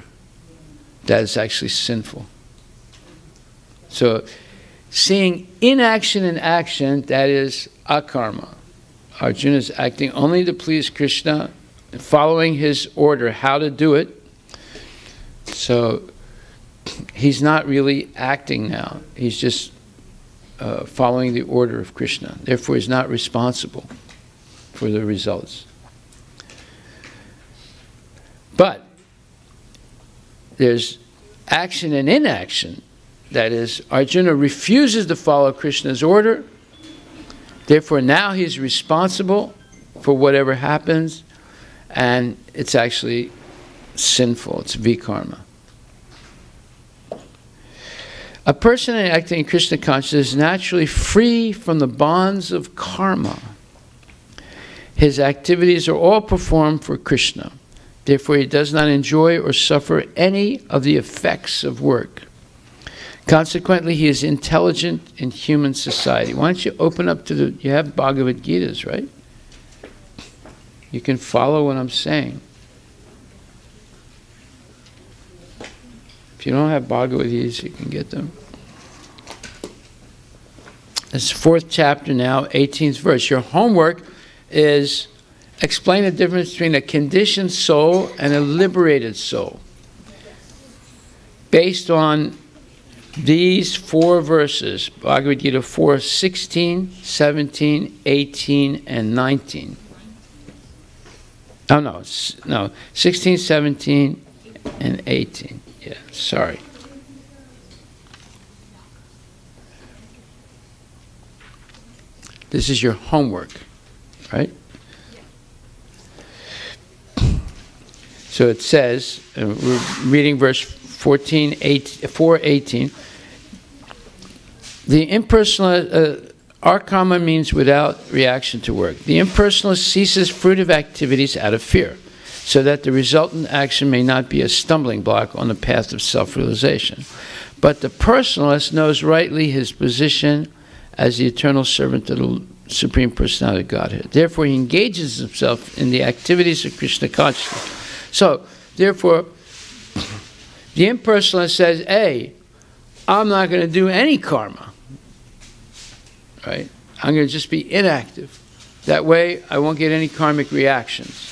that is actually sinful. So, seeing inaction in action, that is akarma. Arjuna is acting only to please Krishna, following his order how to do it. So, he's not really acting now. He's just following the order of Krishna. Therefore, he's not responsible for the results. But there's action and inaction. That is, Arjuna refuses to follow Krishna's order. Therefore, now he's responsible for whatever happens, and it's actually sinful. It's vikarma. A person acting in Krishna consciousness is naturally free from the bonds of karma. His activities are all performed for Krishna. Therefore, he does not enjoy or suffer any of the effects of work. Consequently, he is intelligent in human society. Why don't you open up to you have Bhagavad Gitas, right? You can follow what I'm saying. If you don't have Bhagavad Gitas, you can get them. It's 4th chapter now, 18th verse. Your homework is explain the difference between a conditioned soul and a liberated soul. Based on these 4 verses, Bhagavad Gita 4:16, 17, 18, and 19. Oh, no, 16, 17, and 18. Yeah, sorry. This is your homework, right? So it says, we're reading verse 4:18. The impersonal, our karma means without reaction to work. The impersonalist ceases fruitive activities out of fear, so that the resultant action may not be a stumbling block on the path of self-realization. But the personalist knows rightly his position as the eternal servant of the Supreme Personality of Godhead. Therefore, he engages himself in the activities of Krishna consciousness. So, therefore, the impersonalist says, hey, I'm not going to do any karma. Right? I'm going to just be inactive. That way, I won't get any karmic reactions.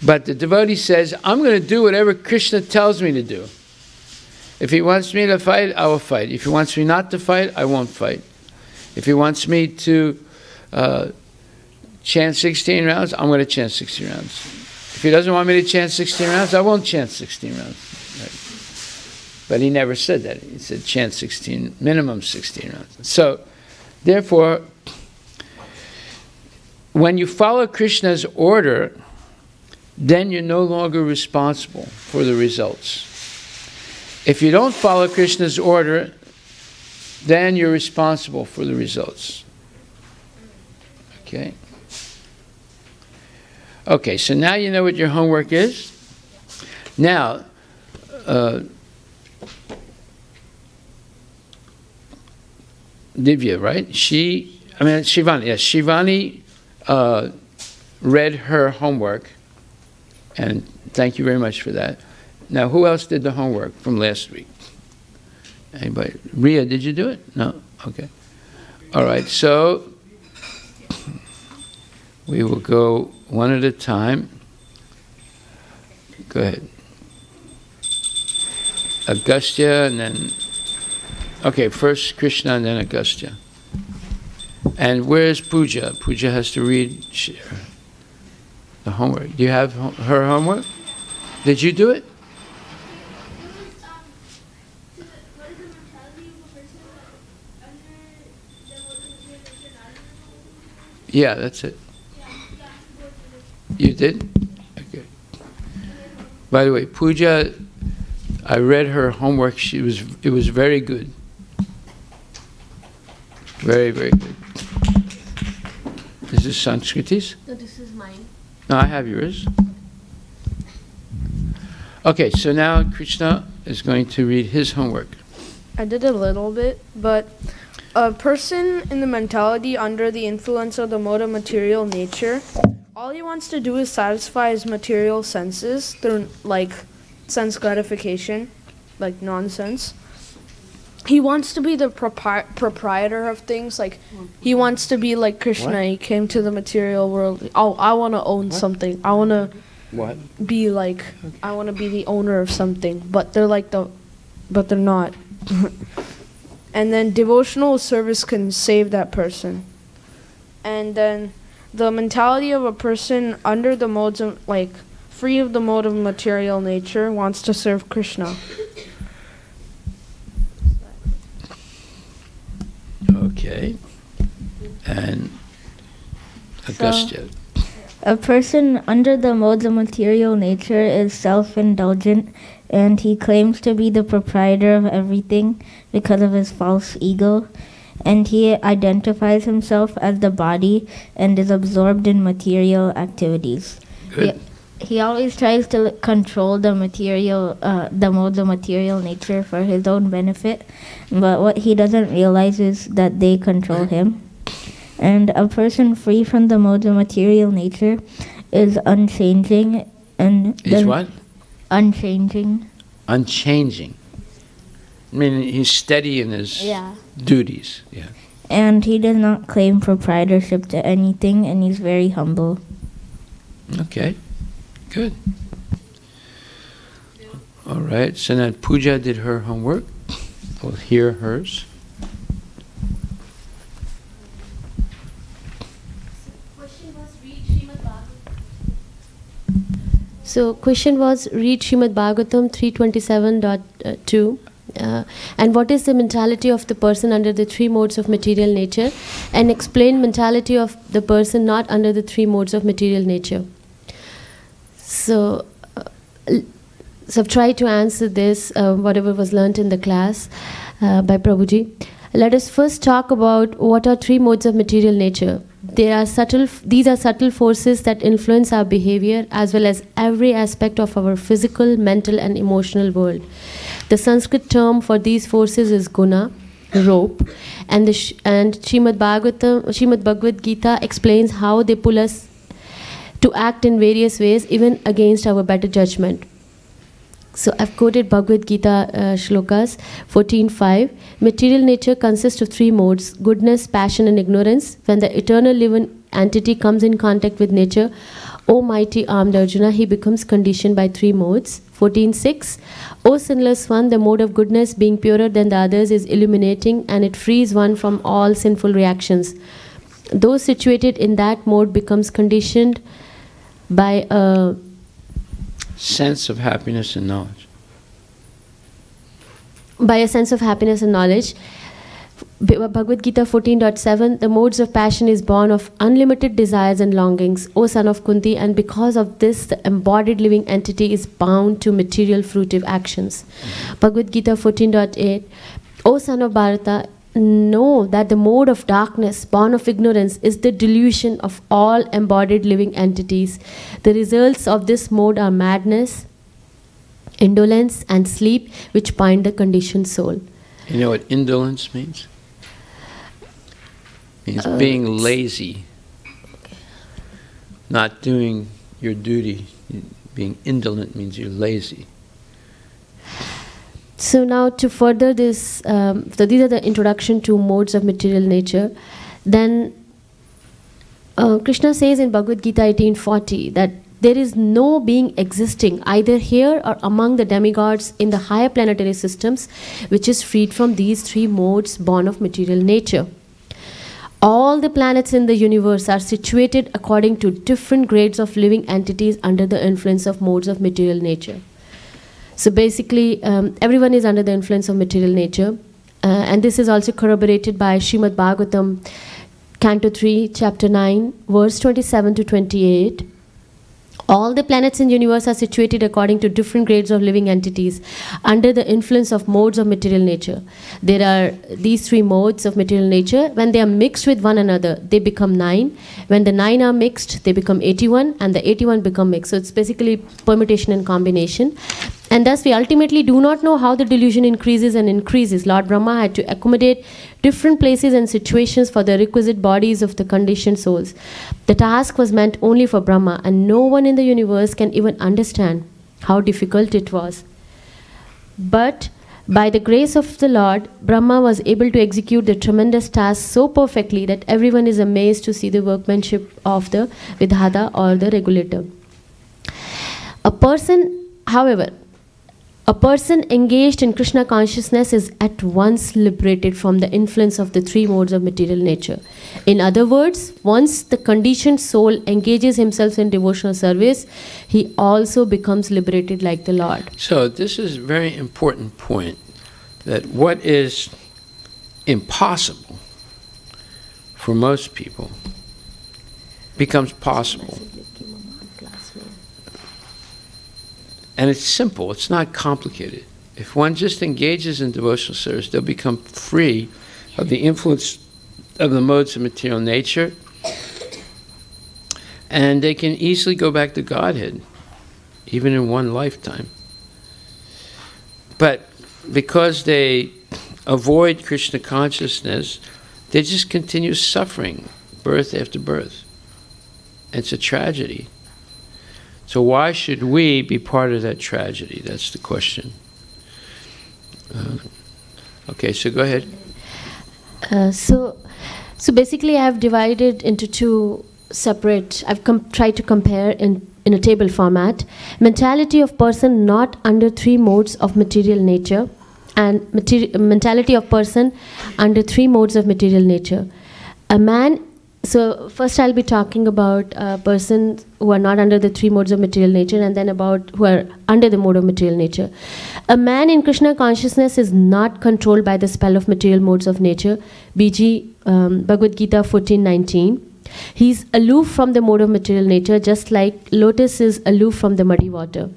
But the devotee says, I'm going to do whatever Krishna tells me to do. If he wants me to fight, I will fight. If he wants me not to fight, I won't fight. If he wants me to chant 16 rounds, I'm going to chant 16 rounds. If he doesn't want me to chant 16 rounds, I won't chant 16 rounds. Right. But he never said that. He said chant 16, minimum 16 rounds. So, therefore, when you follow Krishna's order, then you're no longer responsible for the results. If you don't follow Krishna's order, then you're responsible for the results. Okay? Okay, so now you know what your homework is. Now, Divya, right? Shivani, yes, Shivani read her homework, and thank you very much for that. Now, who else did the homework from last week? Anybody? Ria, did you do it? No? Okay. All right, so we will go one at a time. Go ahead. Agastya, and then... Okay, first Krishna, and then Agastya. And where's Pooja? Pooja has to read the homework. Do you have her homework? Did you do it? Yeah, that's it. You did? Okay. By the way, Pooja, I read her homework. It was very good. Very, very good. Is this Sanskriti's? No, this is mine. No, I have yours. Okay, so now Krishna is going to read his homework. I did a little bit, but a person in the mentality under the influence of the mode of material nature, all he wants to do is satisfy his material senses through, like, sense gratification, like nonsense. He wants to be the proprietor of things, like, he wants to be like Krishna. What? He came to the material world. Oh, I want to own something. I want to be like, I want to be the owner of something, but they're not. And then devotional service can save that person. And then the mentality of a person under the modes of, like, free of the mode of material nature wants to serve Krishna. Okay. And Agastya. A person under the modes of material nature is self-indulgent, and he claims to be the proprietor of everything because of his false ego, and he identifies himself as the body and is absorbed in material activities. Good. He always tries to control the material, the modes of material nature for his own benefit, but what he doesn't realize is that they control him. And a person free from the modes of material nature is unchanging and... Is what? Unchanging. Unchanging. I mean, he's steady in his duties. Yeah. And he does not claim proprietorship to anything, and he's very humble. Okay. Good. All right. So now Pooja did her homework. We'll hear hers. So question was, read Srimad Bhagavatam 327.2 and what is the mentality of the person under the three modes of material nature, and explain mentality of the person not under the three modes of material nature. So I've tried to answer this, whatever was learnt in the class by Prabhuji. Let us first talk about what are three modes of material nature. These are subtle forces that influence our behavior as well as every aspect of our physical, mental and emotional world. The Sanskrit term for these forces is guna, rope, and Srimad Bhagavad Gita explains how they pull us to act in various ways, even against our better judgment. So I've quoted Bhagavad Gita shlokas 14.5. Material nature consists of three modes: goodness, passion and ignorance. When the eternal living entity comes in contact with nature, O mighty armed Arjuna, he becomes conditioned by three modes. 14.6. O sinless one, the mode of goodness being purer than the others is illuminating and it frees one from all sinful reactions. Those situated in that mode becomes conditioned by a sense of happiness and knowledge. By a sense of happiness and knowledge. Bhagavad Gita 14.7, the modes of passion is born of unlimited desires and longings, O son of Kunti, and because of this the embodied living entity is bound to material fruitive actions. Bhagavad Gita 14.8, O son of Bharata, know that the mode of darkness, born of ignorance, is the delusion of all embodied living entities. The results of this mode are madness, indolence, and sleep, which bind the conditioned soul. You know what indolence means? Means being lazy, not doing your duty. Being indolent means you're lazy. So now to further this, so these are the introduction to modes of material nature. Then Krishna says in Bhagavad Gita 18:40 that there is no being existing either here or among the demigods in the higher planetary systems which is freed from these three modes born of material nature. All the planets in the universe are situated according to different grades of living entities under the influence of modes of material nature. So basically, everyone is under the influence of material nature. And this is also corroborated by Srimad Bhagavatam, Canto 3, Chapter 9, verse 27 to 28. All the planets in the universe are situated according to different grades of living entities under the influence of modes of material nature. There are these three modes of material nature. When they are mixed with one another, they become 9. When the 9 are mixed, they become 81, and the 81 become mixed. So it's basically permutation and combination. And thus we ultimately do not know how the delusion increases and increases. Lord Brahma had to accommodate different places and situations for the requisite bodies of the conditioned souls. The task was meant only for Brahma, and no one in the universe can even understand how difficult it was. But by the grace of the Lord, Brahma was able to execute the tremendous task so perfectly that everyone is amazed to see the workmanship of the Vidhata or the regulator. However, a person engaged in Krishna consciousness is at once liberated from the influence of the three modes of material nature. In other words, once the conditioned soul engages himself in devotional service, he also becomes liberated like the Lord. So this is a very important point, that what is impossible for most people becomes possible. And it's simple, it's not complicated. If one just engages in devotional service, they'll become free of the influence of the modes of material nature, and they can easily go back to Godhead, even in one lifetime. But because they avoid Krishna consciousness, they just continue suffering birth after birth. It's a tragedy. So why should we be part of that tragedy? That's the question. Okay, so go ahead. So basically I have divided into two separate, I've tried to compare in a table format, mentality of person not under three modes of material nature and mentality of person under three modes of material nature. A man, so first I'll be talking about persons who are not under the three modes of material nature, and then about who are under the mode of material nature. A man in Krishna consciousness is not controlled by the spell of material modes of nature. BG Bhagavad Gita 14:19. He's aloof from the mode of material nature, just like lotus is aloof from the muddy water.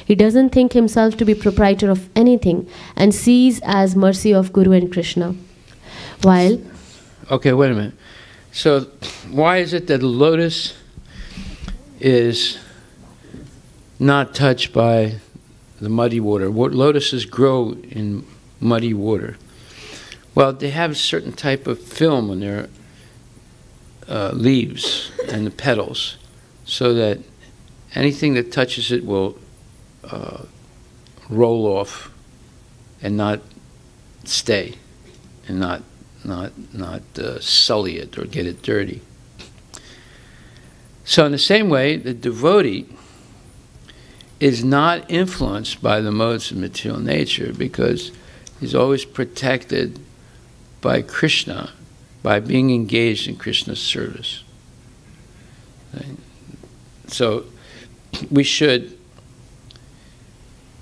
He doesn't think himself to be proprietor of anything and sees as mercy of Guru and Krishna. While... Okay, wait a minute. So why is it that the lotus is not touched by the muddy water? Lotuses grow in muddy water. Well, they have a certain type of film on their leaves and the petals, so that anything that touches it will roll off and not stay, and not sully it or get it dirty. So in the same way, the devotee is not influenced by the modes of material nature because he's always protected by Krishna by being engaged in Krishna's service. Right? So we should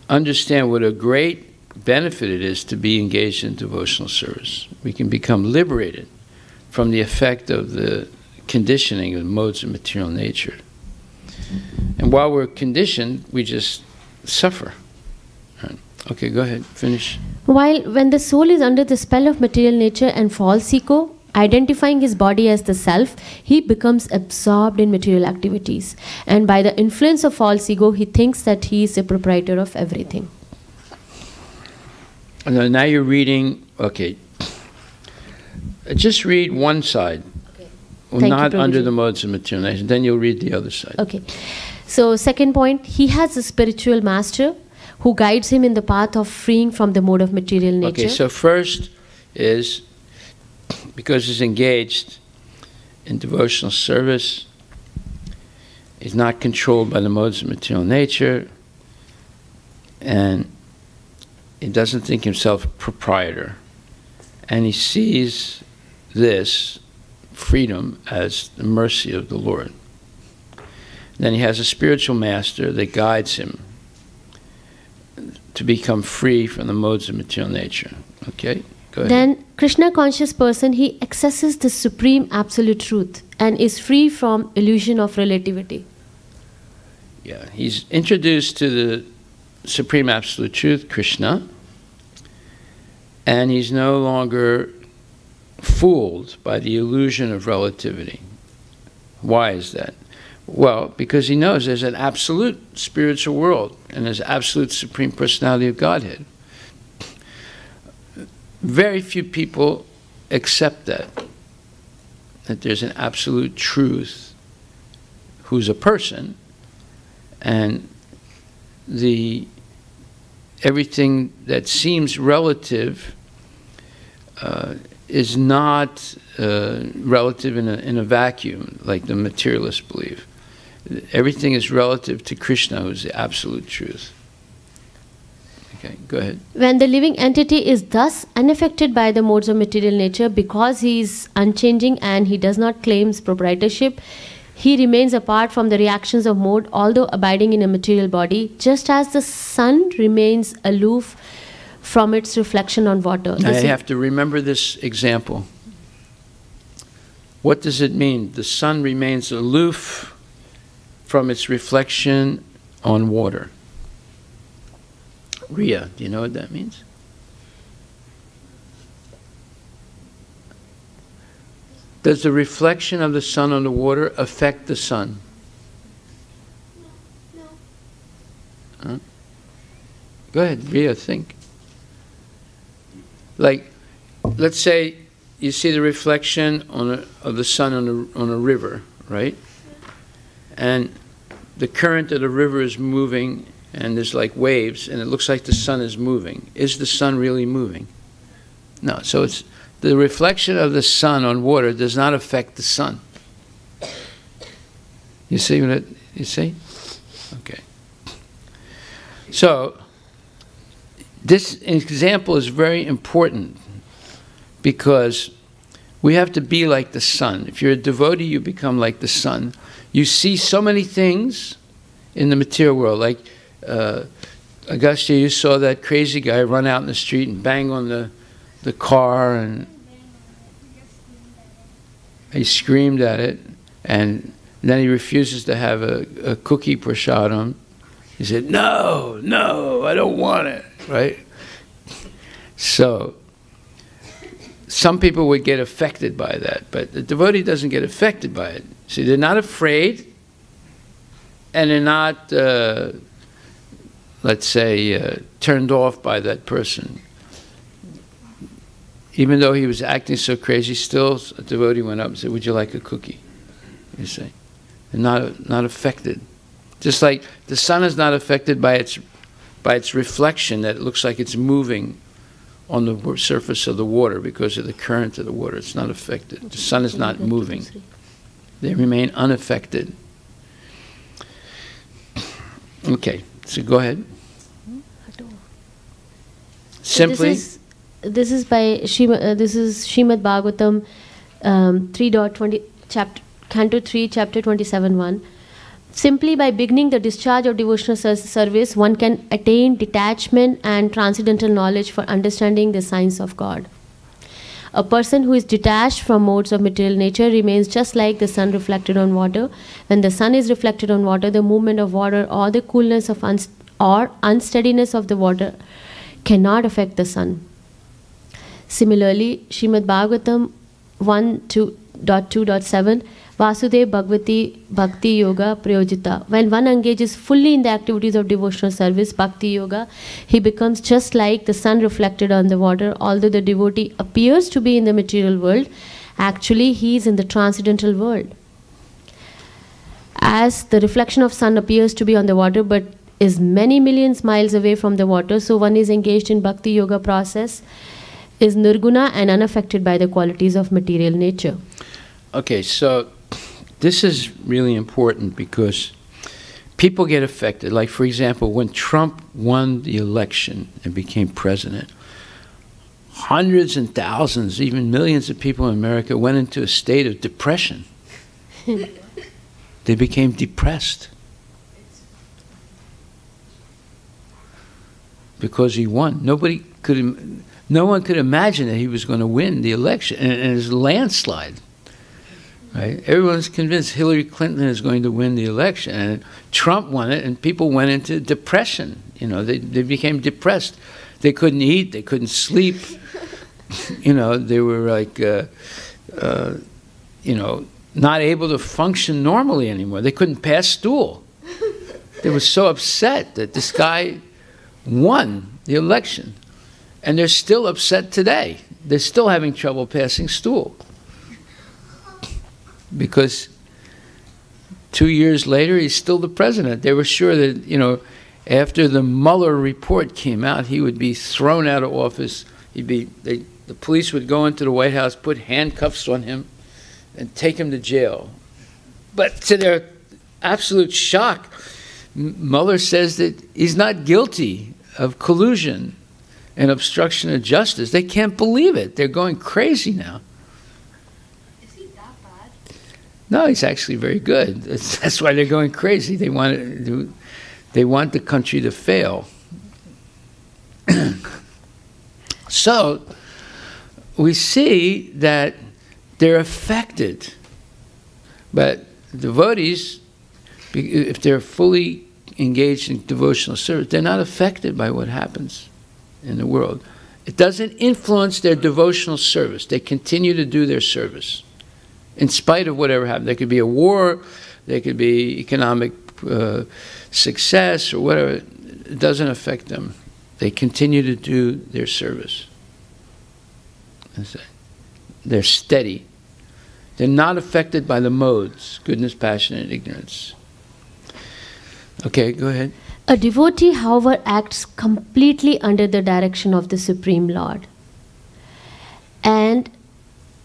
understand what a great benefit it is to be engaged in devotional service. We can become liberated from the effect of the conditioning of modes of material nature. And while we're conditioned, we just suffer. Right. Okay, go ahead, finish. While when the soul is under the spell of material nature and false ego, identifying his body as the self, he becomes absorbed in material activities. And by the influence of false ego, he thinks that he is the proprietor of everything. And now you're reading, okay, just read one side. Okay. Well, not under the modes of material nature. Then you'll read the other side. Okay. So second point, he has a spiritual master who guides him in the path of freeing from the mode of material nature. Okay, so first is, because he's engaged in devotional service, he's not controlled by the modes of material nature, and he doesn't think himself proprietor. And he sees this freedom as the mercy of the Lord. Then he has a spiritual master that guides him to become free from the modes of material nature. Okay, go ahead. Then, Krishna conscious person, he accesses the supreme absolute truth and is free from illusion of relativity. Yeah, he's introduced to the supreme absolute truth, Krishna, and he's no longer fooled by the illusion of relativity. Why is that? Well, because he knows there's an absolute spiritual world and there's absolute supreme personality of Godhead. Very few people accept that there's an absolute truth who's a person, and everything that seems relative is not relative in a vacuum like the materialists believe. Everything is relative to Krishna, who is the absolute truth. Okay, go ahead. When the living entity is thus unaffected by the modes of material nature because he is unchanging and he does not claim proprietorship, he remains apart from the reactions of mode, although abiding in a material body, just as the sun remains aloof from its reflection on water. I have to remember this example. What does it mean? The sun remains aloof from its reflection on water. Ria, do you know what that means? Does the reflection of the sun on the water affect the sun? No. Huh? Go ahead, Ria, think. Like, let's say you see the reflection of the sun on a river, right? And the current of the river is moving, and there's like waves, and it looks like the sun is moving. Is the sun really moving? No. So it's the reflection of the sun on water does not affect the sun. You see what you see? Okay. So this example is very important because we have to be like the sun. If you're a devotee, you become like the sun. You see so many things in the material world. Like Agastya, you saw that crazy guy run out in the street and bang on the car, and he screamed at it, and then he refuses to have a cookie prasadam. He said, no, I don't want it, right? So some people would get affected by that, but the devotee doesn't get affected by it. See, they're not afraid, and they're not, let's say, turned off by that person. Even though he was acting so crazy, still a devotee went up and said, would you like a cookie? You see, they're not affected. Just like the sun is not affected by its reflection, that it looks like it's moving on the surface of the water because of the current of the water. It's not affected. The sun is not moving. They remain unaffected Okay, so go ahead. Simply. This is by this is Srimad Bhagavatam 3.20 chapter Canto 3 chapter 27:1. Simply by beginning the discharge of devotional service, one can attain detachment and transcendental knowledge for understanding the science of God. A person who is detached from modes of material nature remains just like the sun reflected on water. When the sun is reflected on water, the movement of water or the coolness of or unsteadiness of the water cannot affect the sun. Similarly, Srimad Bhagavatam 1.2.7 Vasudev Bhagavati Bhakti Yoga Prayojita. When one engages fully in the activities of devotional service, Bhakti Yoga, he becomes just like the sun reflected on the water. Although the devotee appears to be in the material world, actually he is in the transcendental world. As the reflection of sun appears to be on the water but is many millions miles away from the water, so one is engaged in Bhakti Yoga process, is nirguna and unaffected by the qualities of material nature. Okay, so this is really important because people get affected. Like, for example, when Trump won the election and became president, hundreds and thousands, even millions of people in America went into a state of depression. They became depressed because he won. No one could imagine that he was going to win the election, and it was a landslide. Right? Everyone's convinced Hillary Clinton is going to win the election, and Trump won it, and people went into depression. You know, they became depressed. They couldn't eat, they couldn't sleep. You know, they were like, you know, not able to function normally anymore. They couldn't pass stool. They were so upset that this guy won the election, and they're still upset today. They're still having trouble passing stool. Because 2 years later, he's still the president. They were sure that, you know, after the Mueller report came out, he would be thrown out of office. The police would go into the White House, put handcuffs on him, and take him to jail. But to their absolute shock, Mueller says that he's not guilty of collusion and obstruction of justice. They can't believe it. They're going crazy now. No, he's actually very good. That's why they're going crazy. They want the country to fail. So we see that they're affected. But devotees, if they're fully engaged in devotional service, they're not affected by what happens in the world. It doesn't influence their devotional service. They continue to do their service in spite of whatever happened. There could be a war, there could be economic success or whatever. It doesn't affect them. They continue to do their service. They're steady. They're not affected by the modes, goodness, passion, and ignorance. Okay, go ahead. A devotee, however, acts completely under the direction of the Supreme Lord. And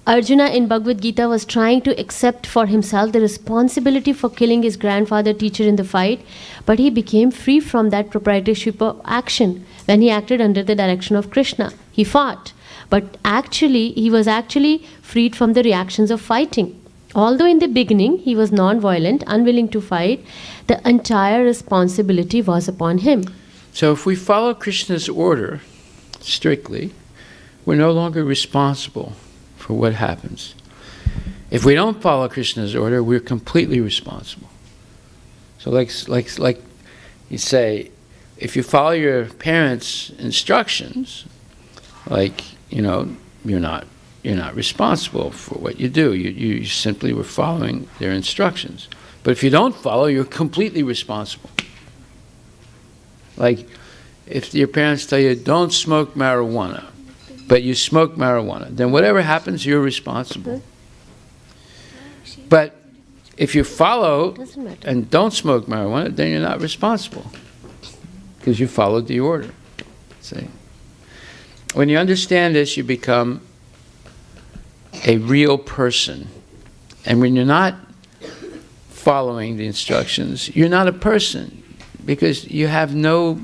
Arjuna in Bhagavad Gita was trying to accept for himself the responsibility for killing his grandfather teacher in the fight, but he became free from that proprietorship of action when he acted under the direction of Krishna. He fought, but he was actually freed from the reactions of fighting. Although in the beginning he was non-violent, unwilling to fight, the entire responsibility was upon him. So if we follow Krishna's order strictly, we're no longer responsible for what happens. If we don't follow Krishna's order, we're completely responsible. So like you say, if you follow your parents' instructions, like, you know, you're not responsible for what you do. You simply were following their instructions. But if you don't follow, you're completely responsible. Like, if your parents tell you, don't smoke marijuana, but you smoke marijuana, then whatever happens, you're responsible. But if you follow and don't smoke marijuana, then you're not responsible because you followed the order. See? When you understand this, you become a real person. And when you're not following the instructions, you're not a person Because you have no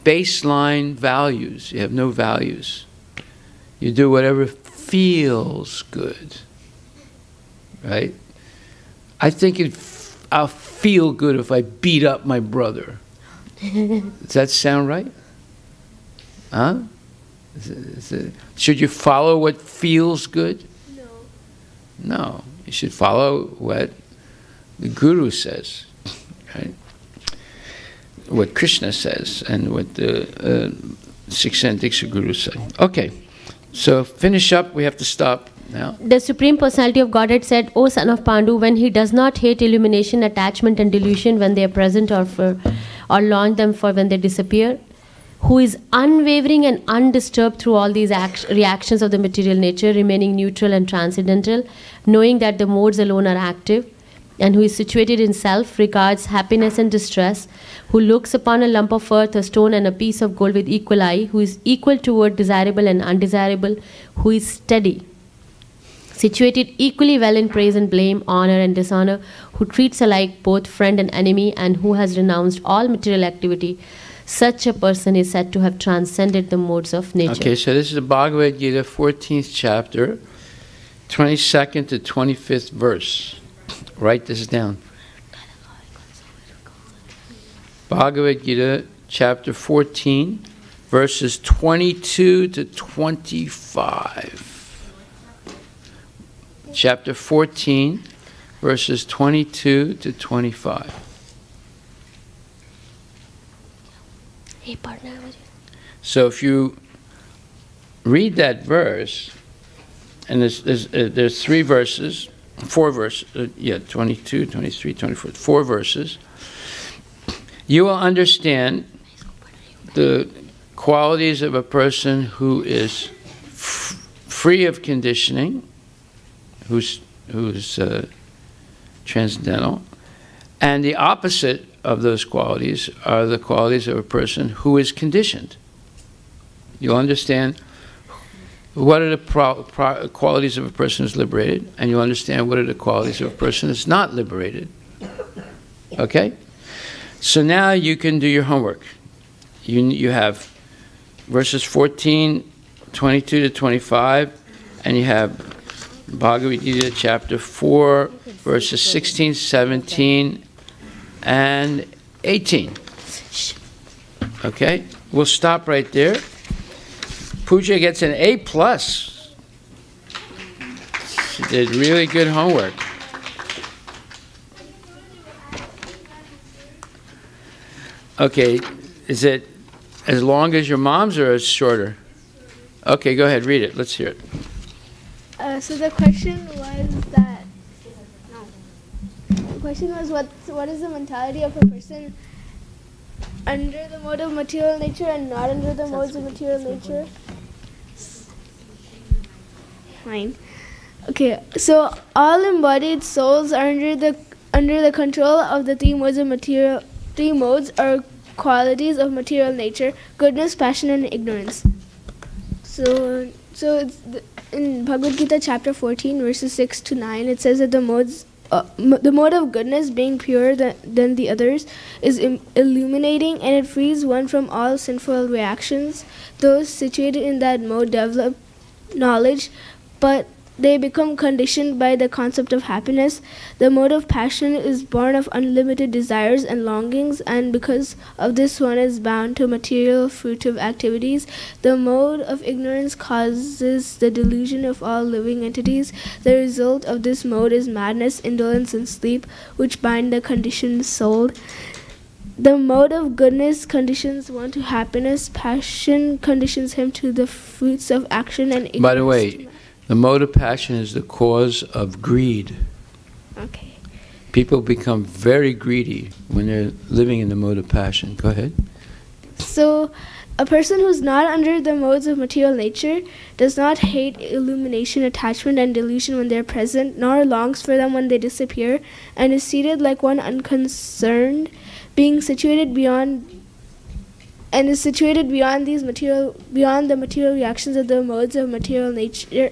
baseline values. You have no values. You do whatever feels good. Right? I think I'll feel good if I beat up my brother. Does that sound right? Huh? Should you follow what feels good? No. No. You should follow what the Guru says. Right? What Krishna says and what the Siksha Diksha Guru say. Okay. So finish up. We have to stop now. The Supreme Personality of Godhead said, O son of Pandu, when he does not hate illumination, attachment and delusion when they are present or launch them for when they disappear, who is unwavering and undisturbed through all these reactions of the material nature, remaining neutral and transcendental, knowing that the modes alone are active, and who is situated in self, regards happiness and distress, who looks upon a lump of earth, a stone, and a piece of gold with equal eye, who is equal toward desirable and undesirable, who is steady, situated equally well in praise and blame, honor and dishonor, who treats alike both friend and enemy, and who has renounced all material activity. Such a person is said to have transcended the modes of nature. Okay, so this is the Bhagavad Gita, 14th chapter, 22nd to 25th verse. Write this down. Bhagavad Gita, chapter 14, verses 22 to 25. Chapter 14, verses 22 to 25. So if you read that verse, and there's 3 verses, 4 verses, 22, 23, 24, 4 verses, you will understand the qualities of a person who is free of conditioning, who's transcendental, and the opposite of those qualities are the qualities of a person who is conditioned. You'll understand what are the qualities of a person who's liberated, and you'll understand what are the qualities of a person who's not liberated. Okay? So now you can do your homework. You have verses 14, 22 to 25, and you have Bhagavad Gita chapter 4, verses 16, 17, and 18. Okay? We'll stop right there. Pooja gets an A+. She did really good homework. Okay, is it as long as your mom's or is shorter? Okay, go ahead, read it. Let's hear it. So the question was that, the question was what is the mentality of a person under the mode of material nature and not under the modes of material nature? Fine. Okay, so all embodied souls are under the control of the 3 modes of material. 3 modes are qualities of material nature: goodness, passion, and ignorance. So it's in Bhagavad Gita chapter 14, verses 6 to 9, it says that the mode of goodness, being purer than the others, is illuminating, and it frees one from all sinful reactions. Those situated in that mode develop knowledge, but they become conditioned by the concept of happiness. The mode of passion is born of unlimited desires and longings, and because of this one is bound to material fruitive activities. The mode of ignorance causes the delusion of all living entities. The result of this mode is madness, indolence, and sleep, which bind the conditioned soul. The mode of goodness conditions one to happiness. Passion conditions him to the fruits of action, and ignorance. By the way, the mode of passion is the cause of greed. Okay. People become very greedy when they're living in the mode of passion. Go ahead. So, a person who's not under the modes of material nature does not hate illumination, attachment, and delusion when they're present, nor longs for them when they disappear, and is seated like one unconcerned, being situated beyond beyond the material reactions of the modes of material nature,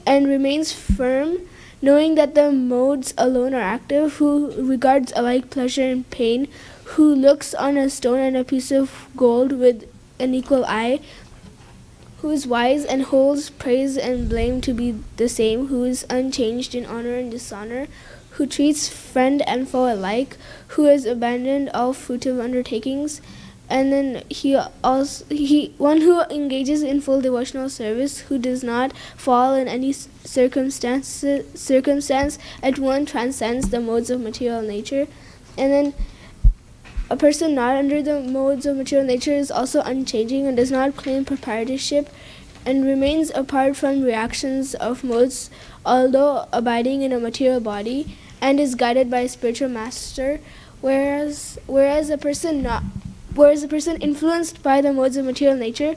and remains firm, knowing that the modes alone are active, who regards alike pleasure and pain, who looks on a stone and a piece of gold with an equal eye, who is wise and holds praise and blame to be the same, who is unchanged in honor and dishonor, who treats friend and foe alike, who has abandoned all fruitive undertakings, and then one who engages in full devotional service, who does not fall in any circumstance at one transcends the modes of material nature. And then a person not under the modes of material nature is also unchanging and does not claim proprietorship and remains apart from reactions of modes, although abiding in a material body, and is guided by a spiritual master, whereas a person influenced by the modes of material nature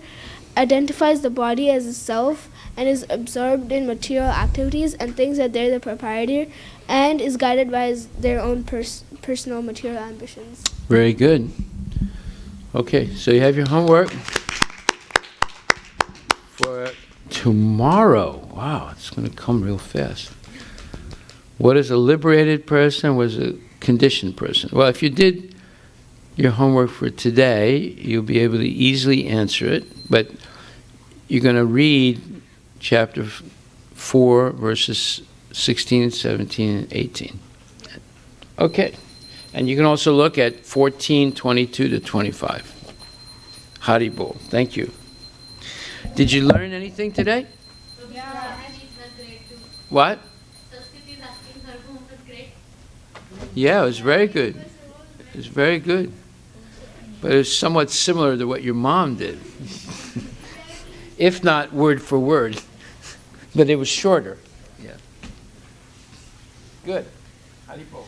identifies the body as a self and is absorbed in material activities and thinks that they're the proprietor and is guided by their own personal material ambitions. Very good. Okay, so you have your homework for tomorrow. Wow, it's going to come real fast. What is a liberated person? What is a conditioned person? Well, if you did your homework for today, you'll be able to easily answer it, but you're going to read chapter 4, verses 16, 17, and 18. Okay. And you can also look at 14, 22 to 25. Haribol. Thank you. Did you learn anything today? Yeah. What? Yeah, it was very good. It was very good. But it was somewhat similar to what your mom did. If not word for word. But it was shorter. Yeah. Good. Haribol.